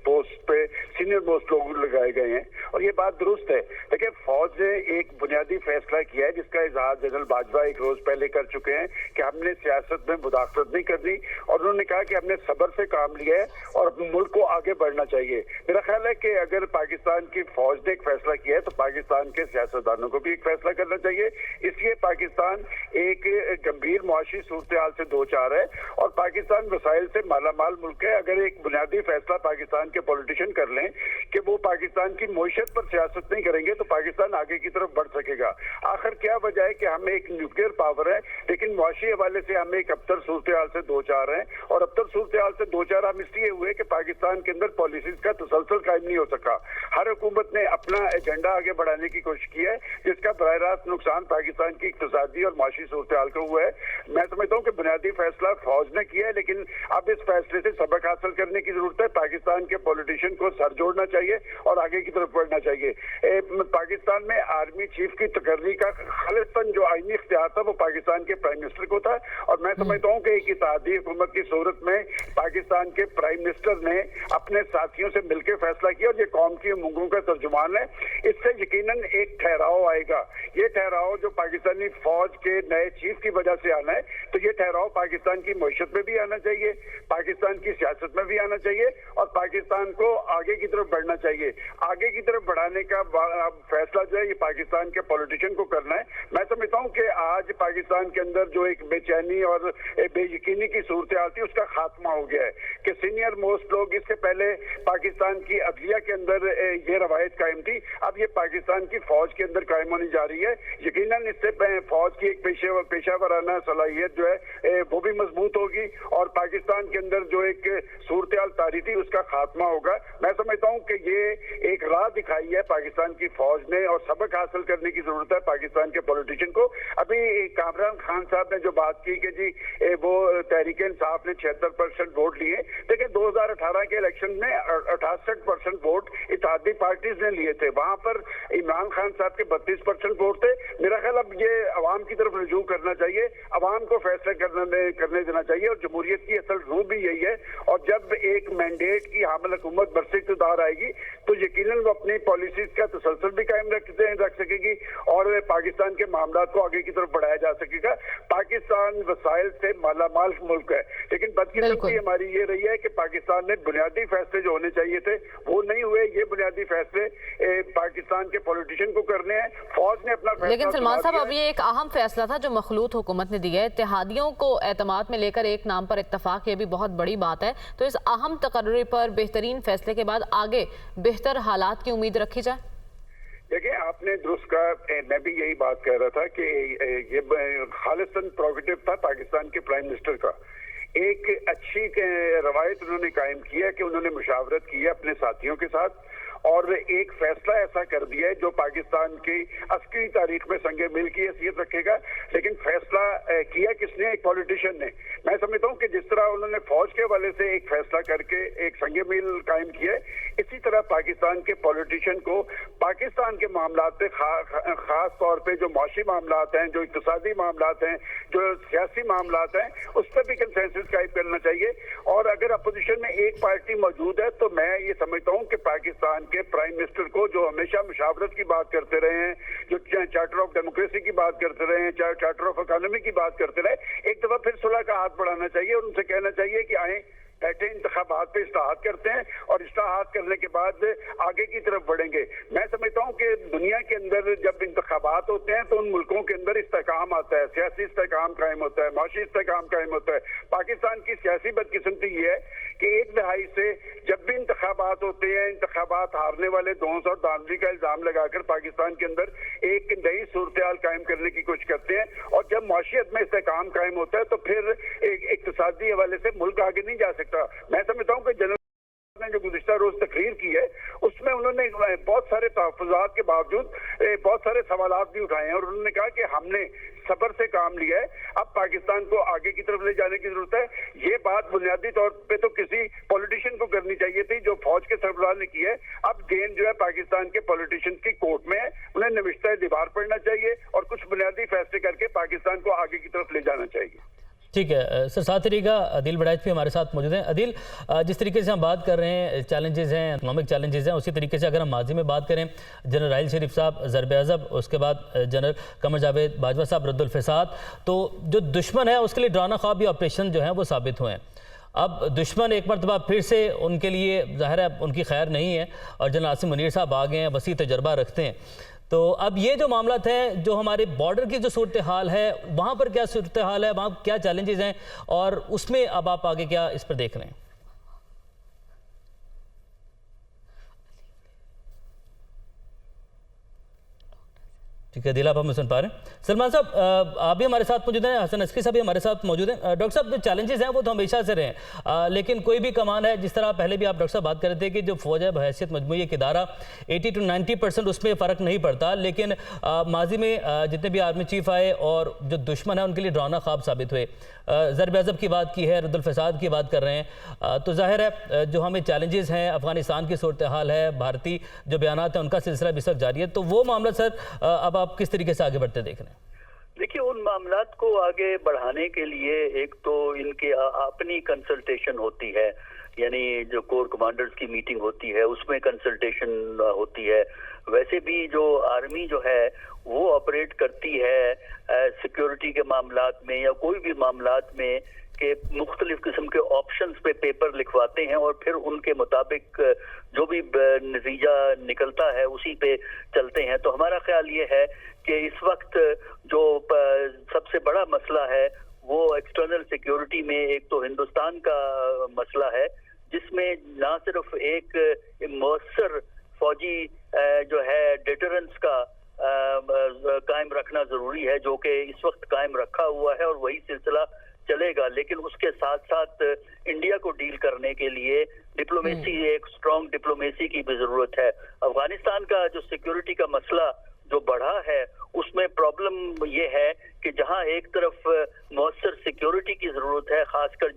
पोस्ट पे सीनियर मोस्ट लोग लगाए गए हैं और ये बात दुरुस्त है। देखिए, फौज ने एक बुनियादी फैसला किया है जिसका इजहार जनरल बाजवा एक रोज पहले कर चुके हैं कि हमने सियासत में मुदाखलत नहीं करनी और उन्होंने कहा कि हमने सब्र से काम लिया है और अपने मुल्क को आगे बढ़ना चाहिए। मेरा ख्याल है कि अगर पाकिस्तान की फौज ने एक फैसला किया है तो पाकिस्तान के सियासतदानों को भी एक फैसला करना चाहिए। इसलिए पाकिस्तान एक गंभीर मुआशी सूरत-ए-हाल से दो चार है और पाकिस्तान वसाइल से मालामाल मुल्क है। अगर एक बुनियादी फैसला पाकिस्तान के पॉलिटिशियन कर लें कि वो पाकिस्तान की मईशत पर सियासत नहीं करेंगे तो पाकिस्तान आगे की तरफ बढ़ सकेगा। आखिर क्या वजह है कि हम एक न्यूक्लियर पावर है लेकिन मुआशी हवाले से हम एक अबतर सूरत-ए-हाल से दो चार हैं और अबतर सूरत-ए-हाल से दो चार हम इसलिए हुए कि पाकिस्तान के अंदर पॉलिसीज का तसलसल कायम नहीं हो सका। हर हुकूमत ने अपना एजेंडा आगे बढ़ाने की कोशिश की है जिसका बराह रास्त नुकसान पाकिस्तान की इक्तिसादी और माशी सूरत-ए-हाल को हुआ है। मैं समझता हूँ कि बुनियादी फैसला फौज ने किया है लेकिन अब इस फैसले से सबक हासिल करने की जरूरत है। पाकिस्तान के पॉलिटिशियन को सर जोड़ना चाहिए और आगे की तरफ बढ़ना चाहिए। पाकिस्तान में आर्मी चीफ की तकर्री का खालिस्तान जो आईनी इख्तियार था वो पाकिस्तान के प्राइम मिनिस्टर को था और मैं समझता हूँ कि एक इत्तेहादी हुकूमत की सूरत में पाकिस्तान के प्राइम मिनिस्टर ने अपने साथियों से मिलकर फैसला किया और ये कौम की उमंगों का तर्जुमान है। इससे यकीनन एक ठहराव आएगा। ये ठहराव जो पाकिस्तानी फौज के नए चीफ की वजह से आना है, तो ये ठहराव पाकिस्तान की मईशत में भी आना चाहिए, पाकिस्तान की सियासत में भी आना चाहिए और पाकिस्तान को आगे की तरफ बढ़ना चाहिए। आगे की तरफ बढ़ाने का फैसला जो है ये पाकिस्तान के पॉलिटिशियन को करना है। मैं समझता हूँ कि आज पाकिस्तान के अंदर जो एक बेचैनी और बेयकीनी की सूरत हाल थी उसका खात्मा हो गया है कि सीनियर मोस्ट लोग, इससे पहले पाकिस्तान की अदलिया के अंदर ये रवायत कायम थी, अब ये पाकिस्तान की फौज के अंदर कायम होने जा रही है। यकीनन इससे फौज की एक पेशेवराना सलाहियत जो है वो भी मजबूत होगी और पाकिस्तान के अंदर जो एक सूरत हाल तारी थी उसका खात्मा होगा। मैं समझता हूँ कि ये एक राह दिखाई है पाकिस्तान की फौज ने और सबक हासिल करने की जरूरत है पाकिस्तान के पॉलिटिशियन को। अभी कामरान खान साहब ने जो बात की कि जी वो तहरीक इंसाफ ने 76% वोट लिए, लेकिन 2018 के इलेक्शन में 68% वोट इत्तेहादी पार्टीज ने लिए थे। वहां पर इमरान खान साहब के 32% वोट थे। मेरा ख्याल अब ये अवाम की तरफ रुजू करना चाहिए, अवाम को फैसले करने देना चाहिए और जमहूरियत की असल रूह भी यही है। और जब एक मैंडेट की हामिल हुकूमत बरसे इक़्तिदार आएगी तो यकीनन वो अपनी पॉलिसीज का तसलसल भी कायम रख सकेगी और पाकिस्तान के मामलात को आगे की तरफ बढ़ाया जा सकेगा। पाकिस्तान वसाइल से मालामाल मुल्क है, लेकिन बदकिस्मती हमारी ये रही है कि पाकिस्तान ने बुनियादी फैसले जो होने चाहिए थे वो नहीं हुए। ये बुनियादी फैसले पाकिस्तान के पॉलिटिशियन को करने हैं, फौज ने अपना फैसला। लेकिन सलमान साहब, अब ये एक अहम फैसला था जो मखलूत हुकूमत ने दिया है, इत्तेहादियों को एतमाद में लेकर एक नाम पर इत्तफाक, ये भी बहुत बड़ी बात है। तो इस अहम तकर्री पर बेहतरीन फैसले के बाद आगे बेहतर हालात की उम्मीद रखी जाए। देखिए, आपने दुरुस्त कहा, मैं भी यही बात कह रहा था कि ये खालिसन प्रोगेटिव था पाकिस्तान के प्राइम मिनिस्टर का। एक अच्छी रवायत उन्होंने कायम की है कि उन्होंने मुशावरत की है अपने साथियों के साथ और एक फैसला ऐसा कर दिया है जो पाकिस्तान की अस्करी तारीख में संगे मिल की हैसियत रखेगा। लेकिन फैसला किया किसने? एक पॉलिटिशियन ने। मैं समझता हूँ कि जिस तरह उन्होंने फौज के हवाले से एक फैसला करके एक संगे मिल कायम किया है, इसी तरह पाकिस्तान के पॉलिटिशियन को पाकिस्तान के मामलात पे खास तौर पे जो माशी मामलात हैं, जो इक्तिसादी मामलात हैं, जो सियासी मामलात हैं, उस पर भी कंसेंसस कायम करना चाहिए। और अगर अपोजिशन में एक पार्टी मौजूद है तो मैं ये समझता हूँ कि पाकिस्तान के प्राइम मिनिस्टर को, जो हमेशा मुशावरत की बात करते रहे हैं, जो चार्टर ऑफ डेमोक्रेसी की बात करते रहे हैं, चार्टर ऑफ इकोनॉमी की बात करते रहे, एक दफा फिर सुलह का हाथ बढ़ाना चाहिए और उनसे कहना चाहिए कि आए बैठे इंतखाबात पे इस्लाहात करते हैं और इस्लाहात करने के बाद आगे की तरफ बढ़ेंगे। मैं समझता हूँ कि दुनिया के अंदर जब इंतखाबात होते हैं तो उन मुल्कों के अंदर इस्तेकाम आता है, सियासी इस्तेकाम कायम होता है, माशी इस्तेकाम कायम होता है। पाकिस्तान की सियासी बदकिस्मती ये है कि एक दहाई से जब भी इंतखाबात होते हैं, इंतखाबात हारने वाले दोस्त और दानवी का इल्जाम लगाकर पाकिस्तान के अंदर एक नई सूरत हाल कायम करने की कोशिश करते हैं और जब माशियत में इस्तेकाम कायम होता है तो फिर एक इक्तिसादी हवाले से मुल्क आगे नहीं जा सकता। मैं समझता हूँ कि जनरल ने जो गुज़िश्ता रोज तकरीर की है उसमें उन्होंने बहुत सारे तहफ़्फ़ुज़ात के बावजूद बहुत सारे सवालात भी उठाए हैं और उन्होंने कहा कि हमने सब्र से काम लिया है, अब पाकिस्तान को आगे की तरफ ले जाने की जरूरत है। ये बात बुनियादी तौर पे तो किसी पॉलिटिशियन को करनी चाहिए थी जो फौज के सरबराह ने की है। अब गेंद जो है पाकिस्तान के पॉलिटिशियन की कोर्ट में है, उन्हें नविश्ता दीवार पढ़ना चाहिए और कुछ बुनियादी फैसले करके पाकिस्तान को आगे की तरफ ले जाना चाहिए। ठीक है सर, साथ रहिएगा। अदिल बड़ाइच भी हमारे साथ मौजूद हैं। अदिल, जिस तरीके से हम बात कर रहे हैं चैलेंजेस हैं, इकोनॉमिक चैलेंजेस हैं, उसी तरीके से अगर हम माजी में बात करें, जनरल राहिल शरीफ साहब ज़रब-ए-अज़ब, उसके बाद जनरल कमर जावेद बाजवा साहब रद्दुल फ़साद, तो जो दुश्मन है उसके लिए डराना ख्वाब भी ऑपरेशन जो है वो साबित हुए हैं। अब दुश्मन एक मरतबा फिर से उनके लिए ज़ाहिर है उनकी खैर नहीं है और जनरल आसिम मुनीर साहब आ गए हैं, वसी तजर्बा रखते हैं। तो अब ये जो मामला है, जो हमारे बॉर्डर की जो सूरत हाल है, वहाँ पर क्या सूरत हाल है, वहाँ क्या चैलेंजेस हैं और उसमें अब आप आगे क्या इस पर देख रहे हैं? ठीक है दिल, आप हमें सुन पा रहे हैं। सलमान साहब आप भी हमारे साथ मौजूद हैं, हसन अस्करी साहब भी हमारे साथ मौजूद हैं। डॉक्टर साहब, जो चैलेंजेस हैं वो तो हमेशा से रहे हैं, लेकिन कोई भी कमान है, जिस तरह पहले भी आप डॉक्टर साहब बात कर रहे थे कि जो फौज है बहैसियत मजमूई एक इदारा 80 to 90% उसमें फ़र्क नहीं पड़ता, लेकिन माजी में जितने भी आर्मी चीफ आए और जो दुश्मन है उनके लिए डरावना ख्वाब साबित हुए। ज़रब-ए-अज़ब की बात की है, रद्दुल फ़साद की बात कर रहे हैं, तो जाहिर है जो हमें चैलेंजेस हैं, अफगानिस्तान की सूरत हाल है, भारतीय जो बयानात हैं उनका सिलसिला भी सख्त जारी है, तो वो मामला सर अब आप किस तरीके से आगे बढ़ते देख रहे हैं? देखिए, उन मामलात को आगे बढ़ाने के लिए एक तो इनके अपनी कंसल्टेशन होती है, यानी जो कोर कमांडर्स की मीटिंग होती है उसमें कंसल्टेशन होती है, वैसे भी जो आर्मी जो है वो ऑपरेट करती है सिक्योरिटी के मामलात में या कोई भी मामलात में कि मुख्तलिफ किस्म के ऑप्शंस पे पेपर लिखवाते हैं और फिर उनके मुताबिक जो भी नतीजा निकलता है उसी पे चलते हैं। तो हमारा ख्याल ये है कि इस वक्त जो सबसे बड़ा मसला है वो एक्सटर्नल सिक्योरिटी में एक तो हिंदुस्तान का मसला है, जिसमें ना सिर्फ एक मौसर फौजी जो है डिटरेंस का कायम रखना जरूरी है, जो कि इस वक्त कायम रखा हुआ है और वही सिलसिला चलेगा, लेकिन उसके साथ साथ इंडिया को डील करने के लिए डिप्लोमेसी, एक स्ट्रॉन्ग डिप्लोमेसी की भी जरूरत है। अफगानिस्तान का जो सिक्योरिटी का मसला जो बढ़ा है उसमें प्रॉब्लम ये है कि जहां एक तरफ मौसर सिक्योरिटी की जरूरत है, खासकर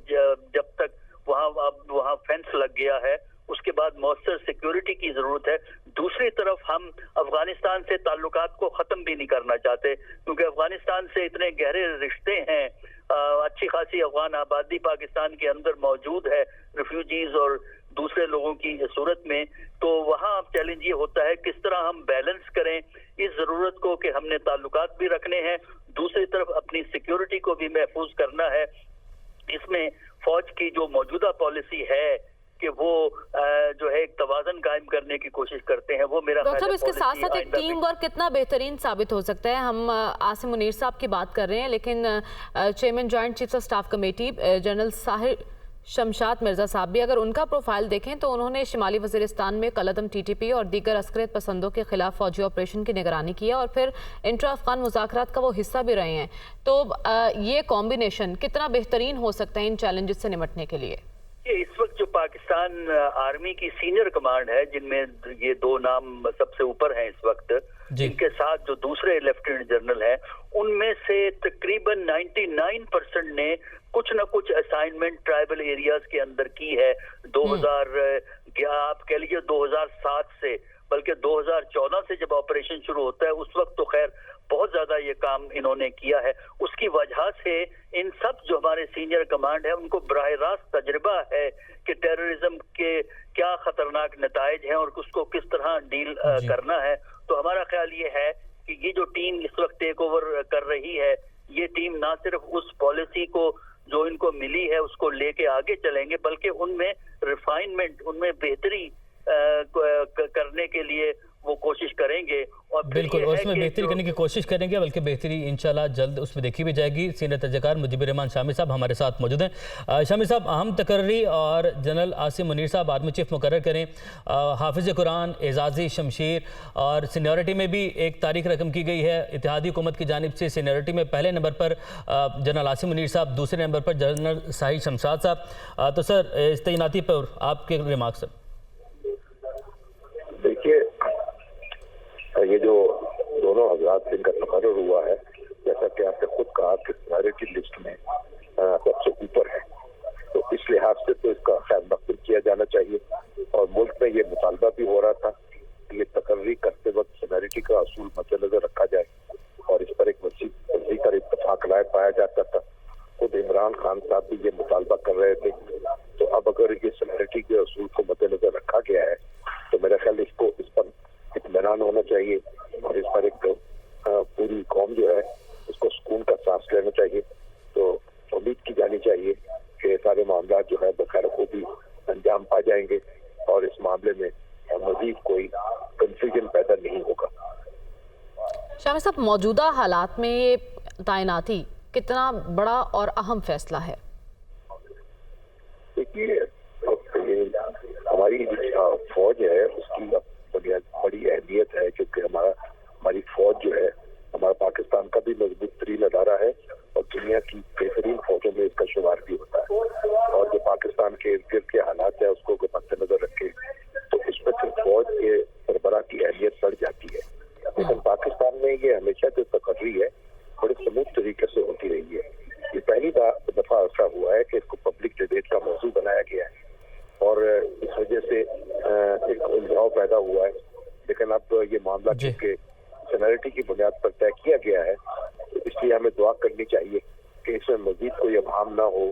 जब तक वहां फेंस लग गया है उसके बाद मौसर सिक्योरिटी की जरूरत है, दूसरी तरफ हम अफगानिस्तान से ताल्लुकात को खत्म भी नहीं करना चाहते, क्योंकि अफगानिस्तान से इतने गहरे रिश्ते हैं, अच्छी खासी अफगान आबादी पाकिस्तान के अंदर मौजूद है रिफ्यूजीज और दूसरे लोगों की सूरत में। तो वहाँ चैलेंज ये होता है किस तरह हम बैलेंस करें इस जरूरत को कि हमने ताल्लुकात भी रखने हैं, दूसरी तरफ अपनी सिक्योरिटी को भी महफूज करना है। इसमें फौज की जो मौजूदा पॉलिसी है कि वो जो है एक तवाज़न कायम करने की कोशिश करते हैं, वो मेरा डॉक्टर साहब इसके साथ साथ एक टीम वर्क कितना बेहतरीन साबित हो सकता है। हम आसिम मुनीर साहब की बात कर रहे हैं, लेकिन chairman joint chiefs of staff committee general Sahir Shamshad Mirza साहब भी अगर उनका प्रोफाइल देखें तो उन्होंने शिमाली वजीरिस्तान में कलअदम टीटीपी और दीगर अस्करियत पसंदों के खिलाफ फौजी ऑपरेशन की निगरानी की है और फिर इंट्रा अफगान मुज़ाकरात का वो हिस्सा भी रहे हैं। तो ये कॉम्बिनेशन कितना बेहतरीन हो सकता है इन चैलेंजेस से निपटने के लिए? इस वक्त जो पाकिस्तान आर्मी की सीनियर कमांड है, जिनमें ये दो नाम सबसे ऊपर हैं इस वक्त, इनके साथ जो दूसरे लेफ्टिनेंट जनरल हैं, उनमें से तकरीबन 99% ने कुछ न कुछ असाइनमेंट ट्राइबल एरियाज के अंदर की है। 2000 आप कह लीजिए 2007 से, बल्कि 2014 से जब ऑपरेशन शुरू होता है उस वक्त तो खैर बहुत ज्यादा ये काम इन्होंने किया है। उसकी वजह से इन सब जो हमारे सीनियर कमांड है उनको बराह रास्त तजर्बा है कि टेररिज्म के क्या खतरनाक नताइज हैं और उसको किस तरह डील करना है। तो हमारा ख्याल ये है कि ये जो टीम इस वक्त टेक ओवर कर रही है, ये टीम ना सिर्फ उस पॉलिसी को जो इनको मिली है उसको लेके आगे चलेंगे, बल्कि उनमें रिफाइनमेंट, उनमें बेहतरी करने के लिए वो कोशिश करेंगे और बिल्कुल उसमें बेहतरी करने की कोशिश करेंगे, बल्कि बेहतरी इंशाल्लाह जल्द उसमें देखी भी जाएगी। सीनियर तर्जकार मुजीबुर रहमान शामी साहब हमारे साथ मौजूद हैं। शामी साहब, अहम तकर्री और जनरल आसिम मुनीर साहब आर्मी चीफ मुकर्रर करें, हाफिज़ कुरान, एजाज़ी शमशीर और सीनियरिटी में भी एक तारीख रकम की गई है इत्तेहादी हुकूमत की जानिब से। सीनियरिटी में पहले नंबर पर जनरल आसिम मुनीर साहब, दूसरे नंबर पर जनरल साहिर शमशाद साहब। तो सर इस तैनाती पर आपके रिमार्क्स? देखिए, ये जो दोनों हजरात जिनका तकर्रुर हुआ है, जैसा कि आपने खुद कहा कि सीनियरिटी लिस्ट में सबसे ऊपर है, तो इस लिहाज से तो इसका खैर मकबूल किया जाना चाहिए। और मुल्क में ये मुतालबा भी हो रहा था कि ये तकर्री करते वक्त सीनियरिटी का असूल मद्देनजर रखा जाए और इस पर एक वसी का इत्तफाक लाए पाया जाता था। खुद इमरान खान साहब भी ये मुतालबा कर रहे थे। तो अब अगर ये सीनियरिटी के असूल को मद्देनजर रखा गया है तो मेरा ख्याल इस पर इत्मीनान होना चाहिए और इस पर एक पूरी कौम जो है उसको सुकून का सांस लेना चाहिए। तो उम्मीद की जानी चाहिए कि सारे मामला जो है बखैर को भी अंजाम पा जाएंगे और इस मामले में मजीद कोई कंफ्यूजन पैदा नहीं होगा। शामी साहब, मौजूदा हालात में ये तैनाती कितना बड़ा और अहम फैसला है? देखिए, हमारी फौज है उसकी बड़ी अहमियत है, क्योंकि हमारी फौज जो है हमारा पाकिस्तान का भी मजबूत तरीन अदारा है और दुनिया की बेहतरीन फौजों में इसका शुमार भी होता है। और जो पाकिस्तान के इर्द गिर्द के हालात है उसको मद्देनजर रखे तो इसमें फिर फौज के सरबराह की अहमियत बढ़ जाती है। लेकिन पाकिस्तान में ये हमेशा जो तकर्री है बड़े स्मूथ तरीके से होती रही है। ये पहली दफा ऐसा हुआ है कि इसको पब्लिक डिबेट का मौजू बनाया गया है और इस वजह से एक उलझाव पैदा हुआ है। लेकिन अब ये मामला चूंकि सीनियरिटी की बुनियाद पर तय किया गया है तो इसलिए हमें दुआ करनी चाहिए कि इसमें मजीद कोई अभाम ना हो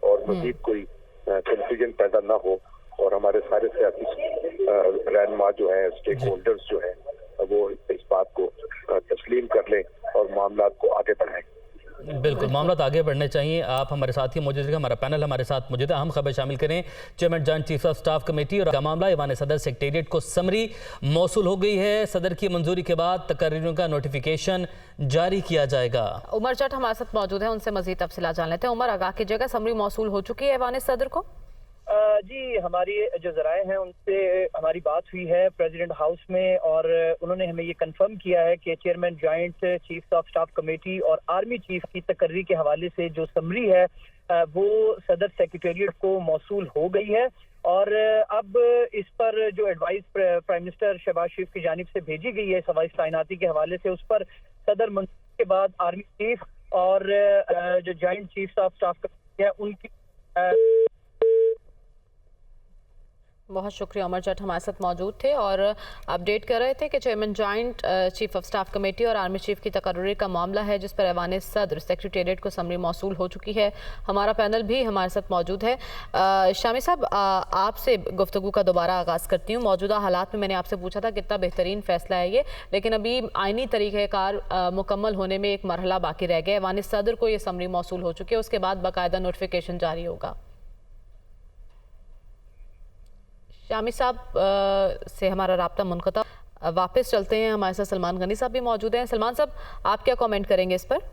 और मजीद कोई कंफ्यूजन पैदा ना हो और हमारे सारे सियासी रहनुमा जो है, स्टेक होल्डर्स जो है, वो इस बात को तस्लीम कर लें और मामला को आगे बढ़ाएं। बिल्कुल, मामला आगे बढ़ने चाहिए। आप हमारे साथ ही मौजूद रहे, हमारा पैनल हमारे साथ मौजूद है। हम खबर शामिल करें chairman joint chief of staff committee और का मामला ईवान सदर सेक्रेटेरिएट को समरी मौसूल हो गई है। सदर की मंजूरी के बाद तकरीरों का नोटिफिकेशन जारी किया जाएगा। उमर जट हमारे साथ मौजूद है, उनसे मजीद तफसीलात जान लेते हैं। उमर, आगाह कीजिएगा, समरी मौसूल हो चुकी है ईवान सदर को? जी, हमारी जो ज़राए हैं उनसे हमारी बात हुई है प्रेसिडेंट हाउस में, और उन्होंने हमें ये कंफर्म किया है कि chairman joint chief of staff committee और आर्मी चीफ की तकर्री के हवाले से जो समरी है वो सदर सेक्रेटेरिएट को मौसूल हो गई है। और अब इस पर जो एडवाइस प्राइम मिनिस्टर शहबाज शरीफ की जानिब से भेजी गई है इस हवाई तैनाती के हवाले से, उस पर सदर मंजूरी के बाद आर्मी चीफ और जो joint chief of staff committee है उनकी बहुत शुक्रिया। उमर जट हमारे साथ मौजूद थे और अपडेट कर रहे थे कि chairman joint chief of staff committee और आर्मी चीफ की तकर्री का मामला है जिस पर ऐवान सदर सेक्रेटेरिएट को समरी मौसूल हो चुकी है। हमारा पैनल भी हमारे साथ मौजूद है। शामी साहब, आपसे गुफ्तगू का दोबारा आगाज़ करती हूँ। मौजूदा हालात में मैंने आपसे पूछा था कितना बेहतरीन फैसला है ये, लेकिन अभी आइनी तरीक़ेकार मुकम्मल होने में एक मरहला बाकी रह गया। ऐवान सदर को ये समरी मौसूल हो चुकी है, उसके बाद बाकायदा नोटिफिकेशन जारी होगा। शामी साहब से हमारा राब्ता मुनक़ता। वापस चलते हैं, हमारे साथ सलमान गनी साहब भी मौजूद हैं। सलमान साहब, आप क्या कमेंट करेंगे इस पर?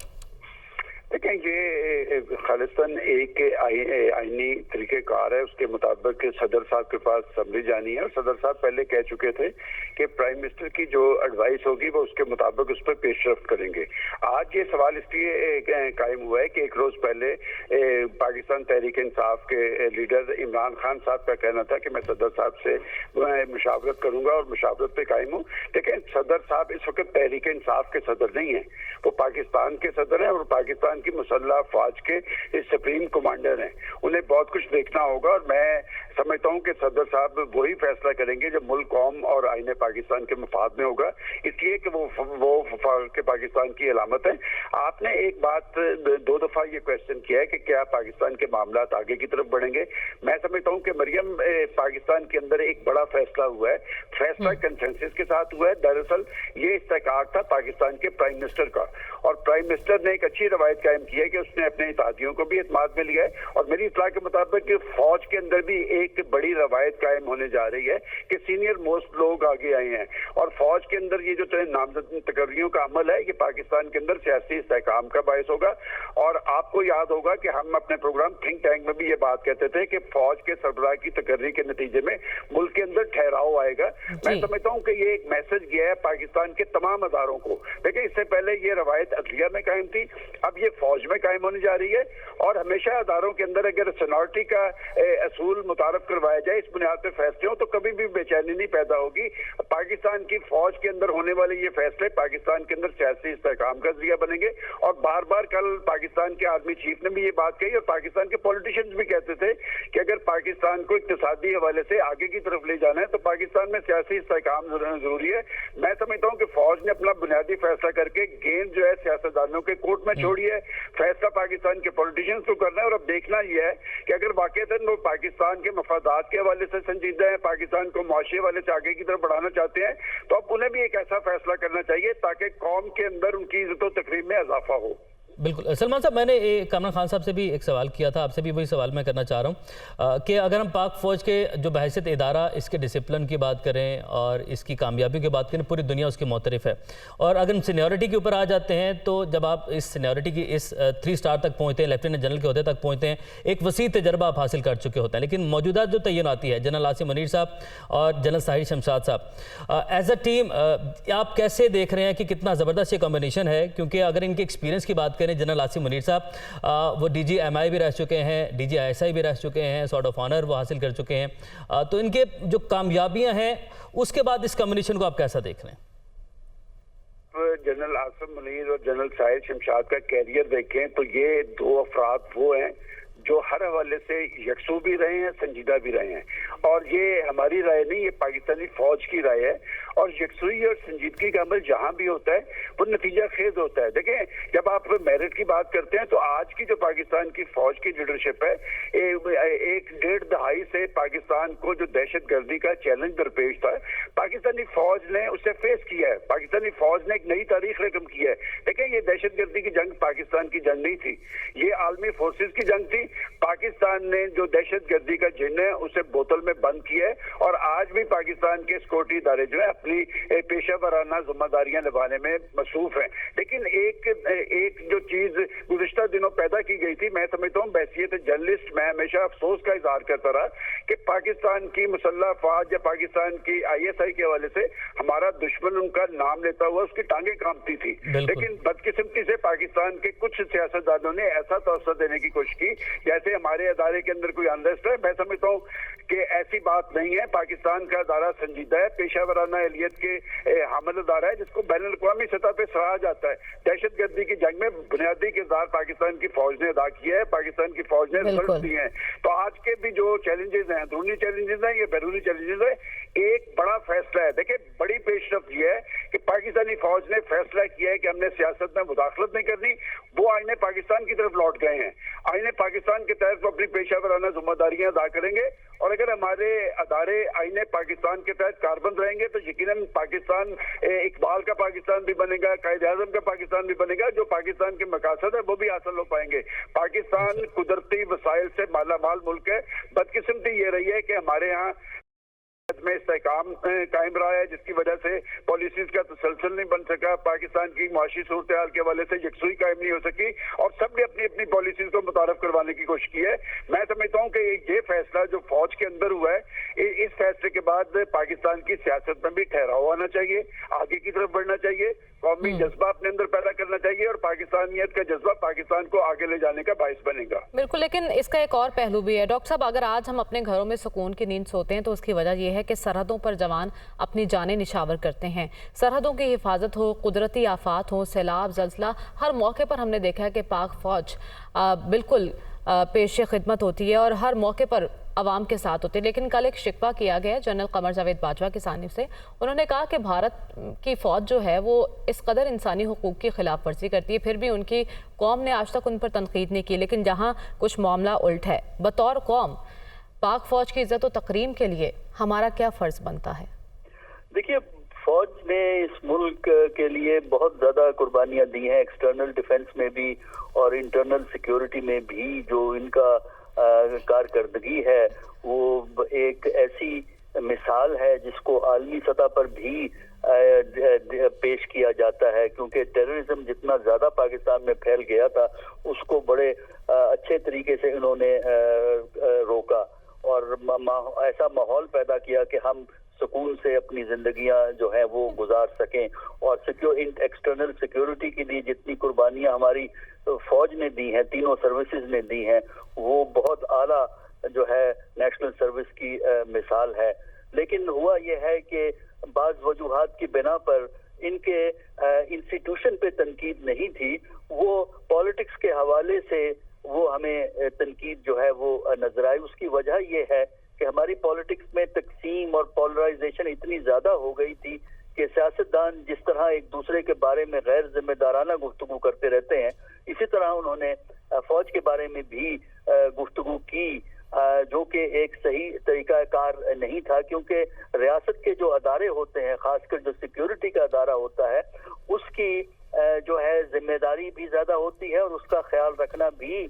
देखें, ये खालिस्तान एक आईनी तरीक़ेकार है, उसके मुताबिक सदर साहब के पास समरी जानी है और सदर साहब पहले कह चुके थे कि प्राइम मिनिस्टर की जो एडवाइस होगी वो उसके मुताबिक उस पर पेशरफ्त करेंगे। आज ये सवाल इसलिए कायम हुआ है कि एक रोज पहले पाकिस्तान तहरीक इंसाफ के लीडर इमरान खान साहब का कहना था कि मैं सदर साहब से मुशावरत करूंगा और मुशावरत पे कायम हूँ। लेकिन सदर साहब इस वक्त तहरीक इंसाफ के सदर नहीं है, वो पाकिस्तान के सदर हैं और पाकिस्तान की मुसल्लह फौज के सुप्रीम कमांडर हैं। उन्हें बहुत कुछ देखना होगा और मैं समझता हूं कि सदर साहब वही फैसला करेंगे जो मुल्क, कौम और आईने पाकिस्तान के मफाद में होगा, इसलिए कि वो के पाकिस्तान की अलामत है। आपने एक बात दो दफा ये क्वेश्चन किया है कि क्या पाकिस्तान के मामला आगे की तरफ बढ़ेंगे। मैं समझता हूं कि मरियम, पाकिस्तान के अंदर एक बड़ा फैसला हुआ है, फैसला कंसेंसस के साथ हुआ है। दरअसल ये इस्तेकाक था पाकिस्तान के प्राइम मिनिस्टर का, और प्राइम मिनिस्टर ने एक अच्छी रवायत कायम की है कि उसने अपने इत्तेहादियों को भी एतमाद में लिया है। और मेरी इत्तला के मुताबिक फौज के अंदर भी एक बड़ी रवायत कायम होने जा रही है कि सीनियर मोस्ट लोग आगे आए हैं और फौज के अंदर ये जो नामजद तकर्रियों का अमल है ये पाकिस्तान के अंदर सियासी इस्तेहकाम का बायस होगा। और आपको याद होगा कि हम अपने प्रोग्राम थिंक टैंक में भी ये बात कहते थे कि फौज के सरबराह की तकर्री के नतीजे में मुल्क के अंदर ठहराव आएगा। मैं समझता हूँ कि ये एक मैसेज गया है पाकिस्तान के तमाम अदारों को। देखिए, इससे पहले ये रवायत अदलिया में कायम थी, अब ये फौज में कायम होने जा रही है। और हमेशा अदारों के अंदर अगर सीनियरिटी का असूल मुतारफ करवाया जाए, इस बुनियाद पर फैसले हो, तो कभी भी बेचैनी नहीं पैदा होगी। पाकिस्तान की फौज के अंदर होने वाले ये फैसले पाकिस्तान के अंदर सियासी इस्तेहकाम का जरिया बनेंगे। और बार बार कल पाकिस्तान के आर्मी चीफ ने भी ये बात कही और पाकिस्तान के पॉलिटिशियंस भी कहते थे कि अगर पाकिस्तान को इक्तिसादी हवाले से आगे की तरफ ले जाना है तो पाकिस्तान में सियासी इस्तेहकाम जरूरी है। मैं समझता हूँ कि फौज ने अपना बुनियादी फैसला करके गेंद जो है सियासतदानों के कोर्ट में छोड़ी है, फैसला पाकिस्तान के पॉलिटिशियंस को करना है। और अब देखना यह है कि अगर वाकईतन वो पाकिस्तान के मफादात के हवाले से संजीदा है, पाकिस्तान को मुआशरे हवाले से आगे की तरफ बढ़ाना चाहते हैं, तो अब उन्हें भी एक ऐसा फैसला करना चाहिए ताकि कौम के अंदर उनकी इज्जत और तकरीम में इजाफा हो। बिल्कुल। सलमान साहब, मैंने कामरान खान साहब से भी एक सवाल किया था, आपसे भी वही सवाल मैं करना चाह रहा हूँ कि अगर हम पाक फ़ौज के जो बहैसियत इदारा इसके डिसिप्लिन की बात करें और इसकी कामयाबी की बात करें, पूरी दुनिया उसकी मोतरफ़ है। और अगर हम सीनियरिटी के ऊपर आ जाते हैं तो जब आप इस सीनियरिटी की इस 3 स्टार तक पहुँचते हैं, लेफ्टिनेंट जनरल के अहदे तक पहुँचते हैं, एक वसी तजर्बा आप हासिल कर चुके होते हैं। लेकिन मौजूदा जो तैनाती है जनरल आसिम मुनीर साहब और जनरल साहिर शमशाद साहब, एज अ टीम आप कैसे देख रहे हैं कि कितना ज़बरदस्त ये कॉम्बिनेशन है? क्योंकि अगर इनके एक्सपीरियंस की बात करें, जनरल आसिम मुनीर साहब वो DG-MI भी रह चुके हैं, DG-ISI भी रह चुके हैं, सॉर्ट ऑफ ऑनर वो हासिल कर चुके हैं, तो इनके जो कामयाबियां हैं उसके बाद इस कॉम्बिनेशन को आप कैसा देख रहे हैं? जनरल आसिम मुनीर और जनरल साहिर शमशाद का कैरियर देखें तो ये दो अफराद वो हैं जो हर हवाले से यकसू भी रहे हैं, संजीदा भी रहे हैं। और ये हमारी राय नहीं, ये पाकिस्तानी फौज की राय है। और यकसुई और संजीदगी का अमल जहां भी होता है वो नतीजा खेज होता है। देखें, जब आप मेरिट की बात करते हैं तो आज की जो पाकिस्तान की फौज की लीडरशिप है, एक डेढ़ दहाई से पाकिस्तान को जो दहशत गर्दी का चैलेंज दरपेश था, पाकिस्तानी फौज ने उसे फेस किया है। पाकिस्तानी फौज ने एक नई तारीख रकम की है। देखें, ये दहशत गर्दी की जंग पाकिस्तान की जंग नहीं थी, ये आलमी फोर्सेस की जंग थी। पाकिस्तान ने जो दहशत गर्दी का जिन है उसे बोतल में बंद किया है। और आज भी पाकिस्तान के सिक्योरिटी इदारे जो है अपनी पेशा वराना जिम्मेदारियां निभाने में मसरूफ हैं। लेकिन एक जो चीज गुज़िश्ता दिनों पैदा की गई थी, मैं समझता हूँ बहसियत जर्नलिस्ट मैं हमेशा अफसोस का इजहार करता रहा कि पाकिस्तान की मुसल्लह फौज या पाकिस्तान की ISI के हवाले से हमारा दुश्मन उनका नाम लेता हुआ उसकी टांगें कांपती थी। लेकिन बदकिस्मती से पाकिस्तान के कुछ सियासतदानों ने ऐसा तवज्जो देने की कोशिश की जैसे हमारे अदारे के अंदर कोई अनरेस्ट है। मैं समझता हूँ कि ऐसी बात नहीं है। पाकिस्तान का अदारा संजीदा है, पेशा वराना एहलियत के हामिल अदारा है, जिसको बैनुल अक़वामी सतह पे सराहा जाता है। दहशत गर्दी की जंग में बुनियादी किरदार पाकिस्तान की फौज ने अदा किया है, पाकिस्तान की फौज ने रिजल्ट दिए हैं। तो आज के भी जो चैलेंजेस हैं, अंदरूनी चैलेंजेस हैं, ये बैरूनी चैलेंजेस है, एक बड़ा फैसला है। देखिए, बड़ी पेशरफ्त ये है कि पाकिस्तानी फौज ने फैसला किया है कि हमने सियासत में मुदाखलत नहीं करनी। वो आईने पाकिस्तान की तरफ लौट गए हैं। आईने पाकिस्तान के तहत वो अपनी पेशा वराना जिम्मेदारियां अदा करेंगे। और अगर हमारे अदारे आईने पाकिस्तान के तहत कारबंद रहेंगे तो यकीनन पाकिस्तान इकबाल का पाकिस्तान भी बनेगा, कायद आज़म का पाकिस्तान भी बनेगा। जो पाकिस्तान के मकासद है वो भी हासिल हो पाएंगे। पाकिस्तान कुदरती वसाइल से मालामाल मुल्क है। बदकिस्मती ये रही है कि हमारे यहाँ में इस्तेहकाम कायम रहा है, जिसकी वजह से पॉलिसीज का तसलसल नहीं बन सका। पाकिस्तान की मुआशी सूरत हाल के हवाले से यकसुई कायम नहीं हो सकी और सबने अपनी अपनी पॉलिसीज को मुतारफ करवाने की कोशिश की है। मैं समझता हूँ कि ये फैसला जो फौज के अंदर हुआ है, इस फैसले के बाद पाकिस्तान की सियासत में भी ठहराव आना चाहिए, आगे की तरफ बढ़ना चाहिए, कौमी जज्बा अपने अंदर पैदा करना चाहिए और पाकिस्तानियत का जज्बा पाकिस्तान को आगे ले जाने का बाइस बनेगा। बिल्कुल, लेकिन इसका एक और पहलू भी है डॉक्टर साहब। अगर आज हम अपने घरों में सुकून की नींद सोते हैं तो उसकी वजह यह है कि सरहदों पर जवान अपनी जानें निछावर करते हैं। सरहदों की हिफाजत हो, कुदरती आफात हो, सैलाब, जलजला, हर मौके पर हमने देखा है कि पाक फौज बिल्कुल पेश खिदमत होती है और हर मौके पर आवाम के साथ होते हैं। लेकिन कल एक शिकवा किया गया जनरल कमर जावेद बाजवा की जानिब से। उन्होंने कहा कि भारत की फ़ौज जो है वो इस कदर इंसानी हुकूक की खिलाफ वर्जी करती है, फिर भी उनकी कौम ने आज तक उन पर तनकीद नहीं की। लेकिन जहाँ कुछ मामला उल्ट है, बतौर कौम पाक फौज की इज्जत और तकरीम के लिए हमारा क्या फ़र्ज़ बनता है? देखिए, फौज ने इस मुल्क के लिए बहुत ज़्यादा कुर्बानियाँ दी हैं, एक्सटर्नल डिफेंस में भी और इंटरनल सिक्योरिटी में भी। जो इनका कारकर्दगी है वो एक ऐसी मिसाल है जिसको आलमी सतह पर भी पेश किया जाता है, क्योंकि टेररिज्म जितना ज़्यादा पाकिस्तान में फैल गया था उसको बड़े अच्छे तरीके से इन्होंने रोका और ऐसा माहौल पैदा किया कि हम सुकून से अपनी जिंदगियां जो है वो गुजार सकें। और एक्सटर्नल सिक्योरिटी के लिए जितनी कुर्बानियां हमारी फौज ने दी हैं, तीनों सर्विसेज ने दी हैं, वो बहुत आला जो है नेशनल सर्विस की मिसाल है। लेकिन हुआ यह है कि बाज़ वजूहात की बिना पर इनके इंस्टीट्यूशन पे तनकीद नहीं थी, वो पॉलिटिक्स के हवाले से वो हमें तनकीद जो है वो नजर आई। उसकी वजह ये है कि हमारी पॉलिटिक्स में तकसीम और पोलराइजेशन इतनी ज्यादा हो गई थी कि सियासतदान जिस तरह एक दूसरे के बारे में गैर जिम्मेदाराना गुफ्तगू करते रहते हैं, इसी तरह उन्होंने फौज के बारे में भी गुफ्तगू की, जो कि एक सही तरीकाकार नहीं था। क्योंकि रियासत के जो अदारे होते हैं, खासकर जो सिक्योरिटी का अदारा होता है, उसकी जो है जिम्मेदारी भी ज्यादा होती है और उसका ख्याल रखना भी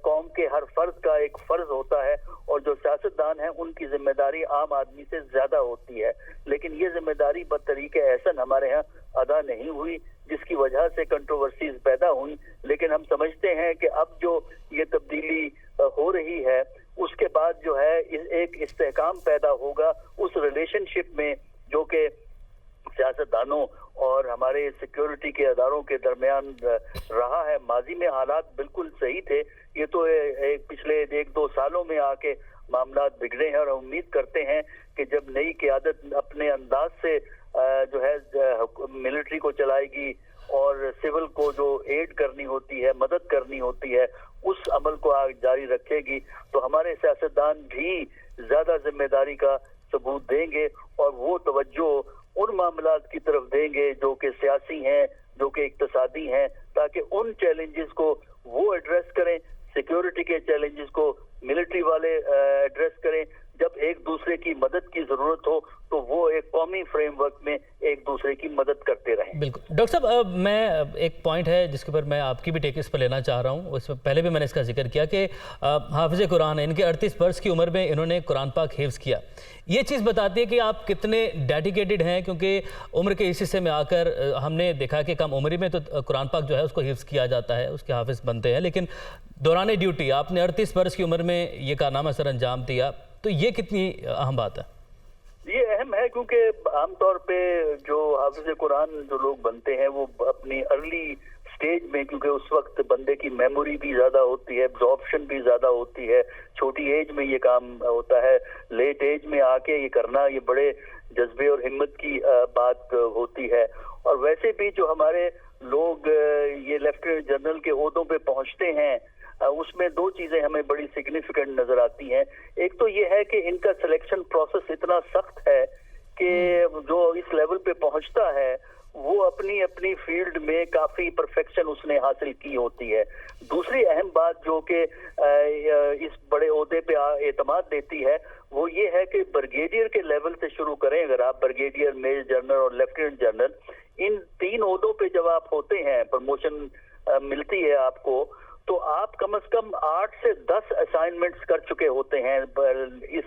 कौम के हर फर्द का एक फर्ज होता है। और जो सियासतदान हैं उनकी जिम्मेदारी आम आदमी से ज्यादा होती है। लेकिन ये जिम्मेदारी बतरीके एहसन हमारे यहाँ अदा नहीं हुई, जिसकी वजह से कंट्रोवर्सीज पैदा हुई। लेकिन हम समझते हैं कि अब जो ये तब्दीली हो रही है उसके बाद जो है एक इस्तेहकाम पैदा होगा उस रिलेशनशिप में जो कि सियासतदानों और हमारे सिक्योरिटी के अदारों के दरमियान रहा है। माजी में हालात बिल्कुल सही थे, ये तो पिछले 1-2 सालों में आके मामला बिगड़े हैं और उम्मीद करते हैं कि जब नई क़यादत अपने अंदाज से जो है मिलिट्री को चलाएगी और सिविल को जो एड करनी होती है, मदद करनी होती है, उस अमल को जारी रखेगी, तो हमारे सियासतदान भी ज्यादा जिम्मेदारी का सबूत देंगे और वो तवज्जो उन मामलात की तरफ देंगे जो कि सियासी हैं, जो कि इक्तिसादी हैं, ताकि उन चैलेंजेस को वो एड्रेस करें, सिक्योरिटी के चैलेंजेस को मिलिट्री वाले एड्रेस करें। जब एक दूसरे की मदद की जरूरत हो तो वो एक कौमी फ्रेमवर्क में एक दूसरे की मदद करते रहें। बिल्कुल डॉक्टर साहब, मैं एक पॉइंट है जिसके ऊपर मैं आपकी भी टेक इस पर लेना चाह रहा हूँ। उससे पहले भी मैंने इसका जिक्र किया कि हाफिज़ कुरान है, इनके 38 वर्ष की उम्र में इन्होंने कुरान पाक हिफ्ज़ किया। ये चीज़ बताती है कि आप कितने डेडिकेटेड हैं, क्योंकि उम्र के इस हिस्से में आकर हमने देखा कि कम उम्र में तो कुरान पाक जो है उसको हिफ्ज़ किया जाता है, उसके हाफिज़ बनते हैं, लेकिन दौरान ड्यूटी आपने 38 वर्ष की उम्र में ये कारनामा सर अंजाम दिया, तो ये कितनी अहम बात है? ये अहम है क्योंकि आमतौर पे जो हाफिज़ कुरान जो लोग बनते हैं वो अपनी अर्ली स्टेज में, क्योंकि उस वक्त बंदे की मेमोरी भी ज्यादा होती है, एब्जॉर्प्शन भी ज्यादा होती है, छोटी एज में ये काम होता है, लेट एज में आके ये करना ये बड़े जज्बे और हिम्मत की बात होती है। और वैसे भी जो हमारे लोग ये लेफ्टिनेंट जनरल के ओहदों पे पहुंचते हैं, उसमें दो चीजें हमें बड़ी सिग्निफिकेंट नजर आती हैं। एक तो ये है कि इनका सिलेक्शन प्रोसेस इतना सख्त है कि जो इस लेवल पे पहुंचता है वो अपनी अपनी फील्ड में काफी परफेक्शन उसने हासिल की होती है। दूसरी अहम बात जो कि इस बड़े ओहदे पे एतमाद देती है वो ये है कि ब्रिगेडियर के लेवल से शुरू करें, अगर आप ब्रिगेडियर, मेजर जनरल और लेफ्टिनेंट जनरल, इन 3 ओहदों पे जब आप होते हैं, प्रमोशन मिलती है आपको, तो आप कम से कम 8 से 10 असाइनमेंट्स कर चुके होते हैं इस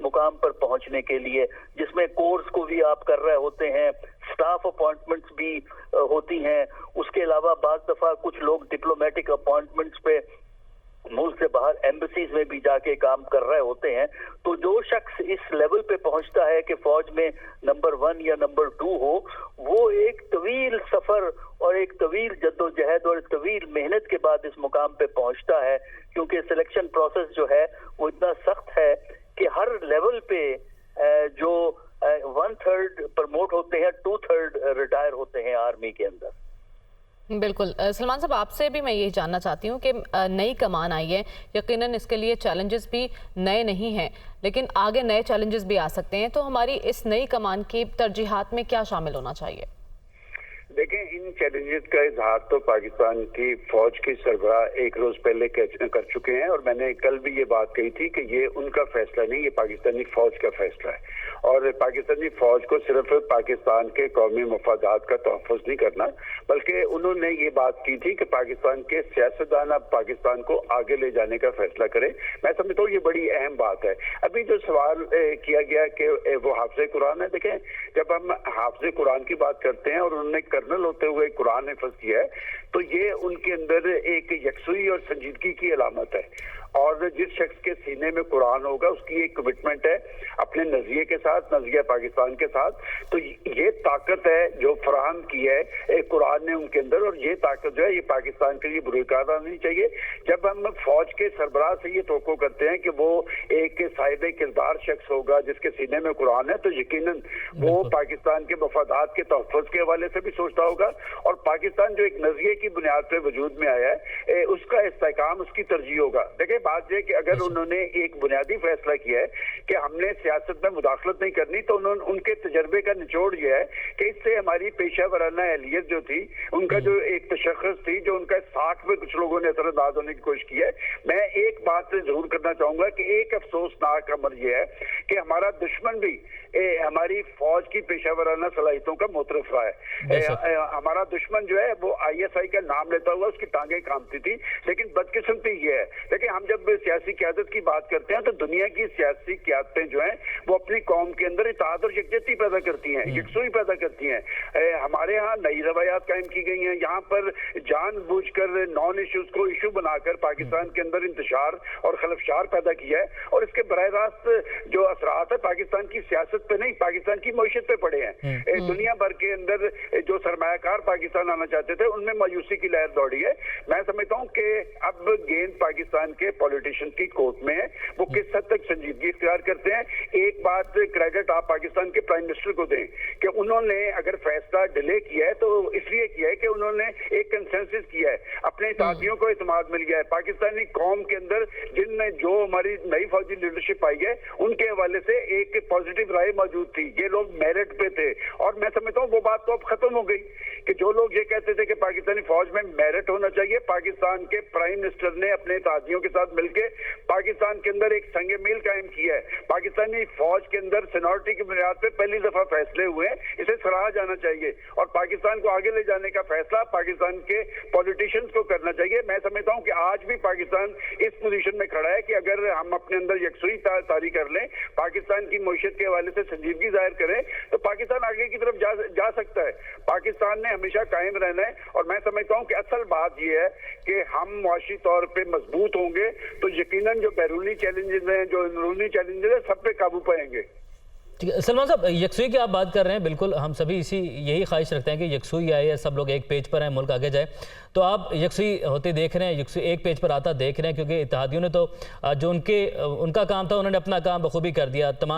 मुकाम पर पहुंचने के लिए, जिसमें कोर्स को भी आप कर रहे होते हैं, स्टाफ अपॉइंटमेंट्स भी होती हैं। उसके अलावा बाज दफा कुछ लोग डिप्लोमेटिक अपॉइंटमेंट्स पे मुल्क से बाहर एम्बेसीज में भी जाके काम कर रहे होते हैं। तो जो शख्स इस लेवल पे पहुंचता है कि फौज में नंबर 1 या नंबर 2 हो, वो एक तवील सफर और एक तवील जद्दोजहद और तवील मेहनत के बाद इस मुकाम पे पहुंचता है, क्योंकि सिलेक्शन प्रोसेस जो है वो इतना सख्त है कि हर लेवल पे जो 1/3 प्रमोट होते हैं, 2/3 रिटायर होते हैं आर्मी के अंदर। बिल्कुल सलमान साहब, आपसे भी मैं यही जानना चाहती हूँ कि नई कमान आई है, यकीनन इसके लिए चैलेंजेस भी नए नहीं हैं, लेकिन आगे नए चैलेंजेस भी आ सकते हैं, तो हमारी इस नई कमान की तरजीहात में क्या शामिल होना चाहिए? देखें, इन चैलेंजेस का इजहार तो पाकिस्तान की फौज के सरबराह एक रोज पहले कर चुके हैं, और मैंने कल भी ये बात कही थी कि ये उनका फैसला नहीं, ये पाकिस्तानी फौज का फैसला है। और पाकिस्तानी फौज को सिर्फ पाकिस्तान के कौमी मफादात का तहफ़्फ़ुज़ नहीं करना, बल्कि उन्होंने ये बात की थी कि पाकिस्तान के सियासतदान अब पाकिस्तान को आगे ले जाने का फैसला करें। मैं समझता हूँ ये बड़ी अहम बात है। अभी जो सवाल किया गया कि वो हाफ़िज़ कुरान है, देखें, जब हम हाफ़िज़ कुरान की बात करते हैं और उन्होंने कर्नल होते हुए कुरान हिफ्ज़ किया है, तो ये उनके अंदर एक यकसुई और संजीदगी की अलामत है। और जिस शख्स के सीने में कुरान होगा उसकी एक कमिटमेंट है अपने नज़रिए के साथ, नज़रिया पाकिस्तान के साथ। तो ये ताकत है जो फराहम की है कुरान ने उनके अंदर, और ये ताकत जो है ये पाकिस्तान के लिए बुनियाद आनी चाहिए। जब हम फौज के सरबराह से ये तवक्को करते हैं कि वो एक साहिब किरदार शख्स होगा जिसके सीने में कुरान है, तो यकीनन वो पाकिस्तान के मफादात के तहफ़्फ़ुज़ के हवाले से भी सोचता होगा, और पाकिस्तान जो एक नज़रिए की बुनियाद पर वजूद में आया है उसका इस्तेहकाम, उसकी तरजीह होगा। देखिए, बात यह कि अगर उन्होंने एक बुनियादी फैसला किया है कि हमने सियासत में मुदाखलत नहीं करनी, तो उन्होंने उनके तजर्बे का निचोड़ यह है कि इससे हमारी पेशा वराना अहलियत जो थी, उनका जो एक तशख़्ख़ुस थी, जो उनका साख में कुछ लोगों ने असरअंदाज होने की कोशिश की है। मैं एक बात जरूर करना चाहूंगा कि एक अफसोसनाक अमर यह है कि हमारा दुश्मन भी हमारी फौज की पेशा वराना सलाहियतों का मोतरफ रहा है। हमारा दुश्मन जो है वो ISI का नाम लेता हुआ उसकी टांगें कांपती थी, लेकिन बदकिस्मती ये है। देखिए, हम जब सियासी क़यादत की बात करते हैं तो दुनिया की सियासी क़यादतें जो हैं वो अपनी कौम के अंदर इत्तेहाद और यकजहती पैदा करती हैं, यकसुई पैदा करती हैं। हमारे यहाँ नई रवायात कायम की गई हैं, यहाँ पर जानबूझकर नॉन इश्यूज को इशू बनाकर पाकिस्तान के अंदर इंतशार और खलफशार पैदा किया है, और इसके बराह रास्त जो असरात है पाकिस्तान की सियासत पे नहीं, पाकिस्तान की मईशत पे पड़े हैं। दुनिया भर के अंदर जो सरमायाकार पाकिस्तान आना चाहते थे उनमें मायूसी की लहर दौड़ी है। मैं समझता हूँ कि अब गेंद पाकिस्तान के पॉलिटिशियन की कोर्ट में है, वो किस हद तक संजीदगी इख्तियार करते हैं। एक बात क्रेडिट आप पाकिस्तान के प्राइम मिनिस्टर को दें कि उन्होंने अगर फैसला डिले किया है तो इसलिए किया है कि उन्होंने एक कंसेंसस किया है, अपने साथियों को इत्मीनान मिल गया है। पाकिस्तानी कौम के अंदर जिनने जो हमारी नई फौजी लीडरशिप आई है उनके हवाले से एक पॉजिटिव राय मौजूद थी, ये लोग मेरिट पे थे। और मैं समझता हूँ वो बात तो अब खत्म हो गई कि जो लोग ये कहते थे कि पाकिस्तानी फौज में मेरिट होना चाहिए, पाकिस्तान के प्राइम मिनिस्टर ने अपने साथियों के साथ मिलकर पाकिस्तान के अंदर एक संग मील कायम किया है। पाकिस्तानी फौज के अंदर सीनियरिटी की बुनियाद पे पहली दफा फैसले हुए हैं, इसे सराहा जाना चाहिए और पाकिस्तान को आगे ले जाने का फैसला पाकिस्तान के पॉलिटिशियंस को करना चाहिए। मैं समझता हूं कि आज भी पाकिस्तान इस पोजीशन में खड़ा है कि अगर हम अपने अंदर यकसुई तारी कर लें, पाकिस्तान की मईशत के हवाले से संजीदगी जाहिर करें, तो पाकिस्तान आगे की तरफ जा सकता है। पाकिस्तान ने हमेशा कायम रहना है और मैं समझता हूं कि असल बात यह है कि हम मुआशी तौर पे मजबूत होंगे तो यकीनन जो बैरूनी चैलेंजेस हैं, जो अंदरूनी चैलेंजेस हैं, सब पे काबू पाएंगे। ठीक है सलमान साहब, यकसुई की आप बात कर रहे हैं, बिल्कुल हम सभी यही ख्वाहिश रखते हैं कि यकसुई आए, सब लोग एक पेज पर आए, मुल्क आगे जाए। तो आप यकसुई होते देख रहे हैं, यकसुई एक पेज पर आता देख रहे हैं, क्योंकि इत्तेहादियों ने तो जो उनका काम था उन्होंने अपना काम बखूबी कर दिया। तमाम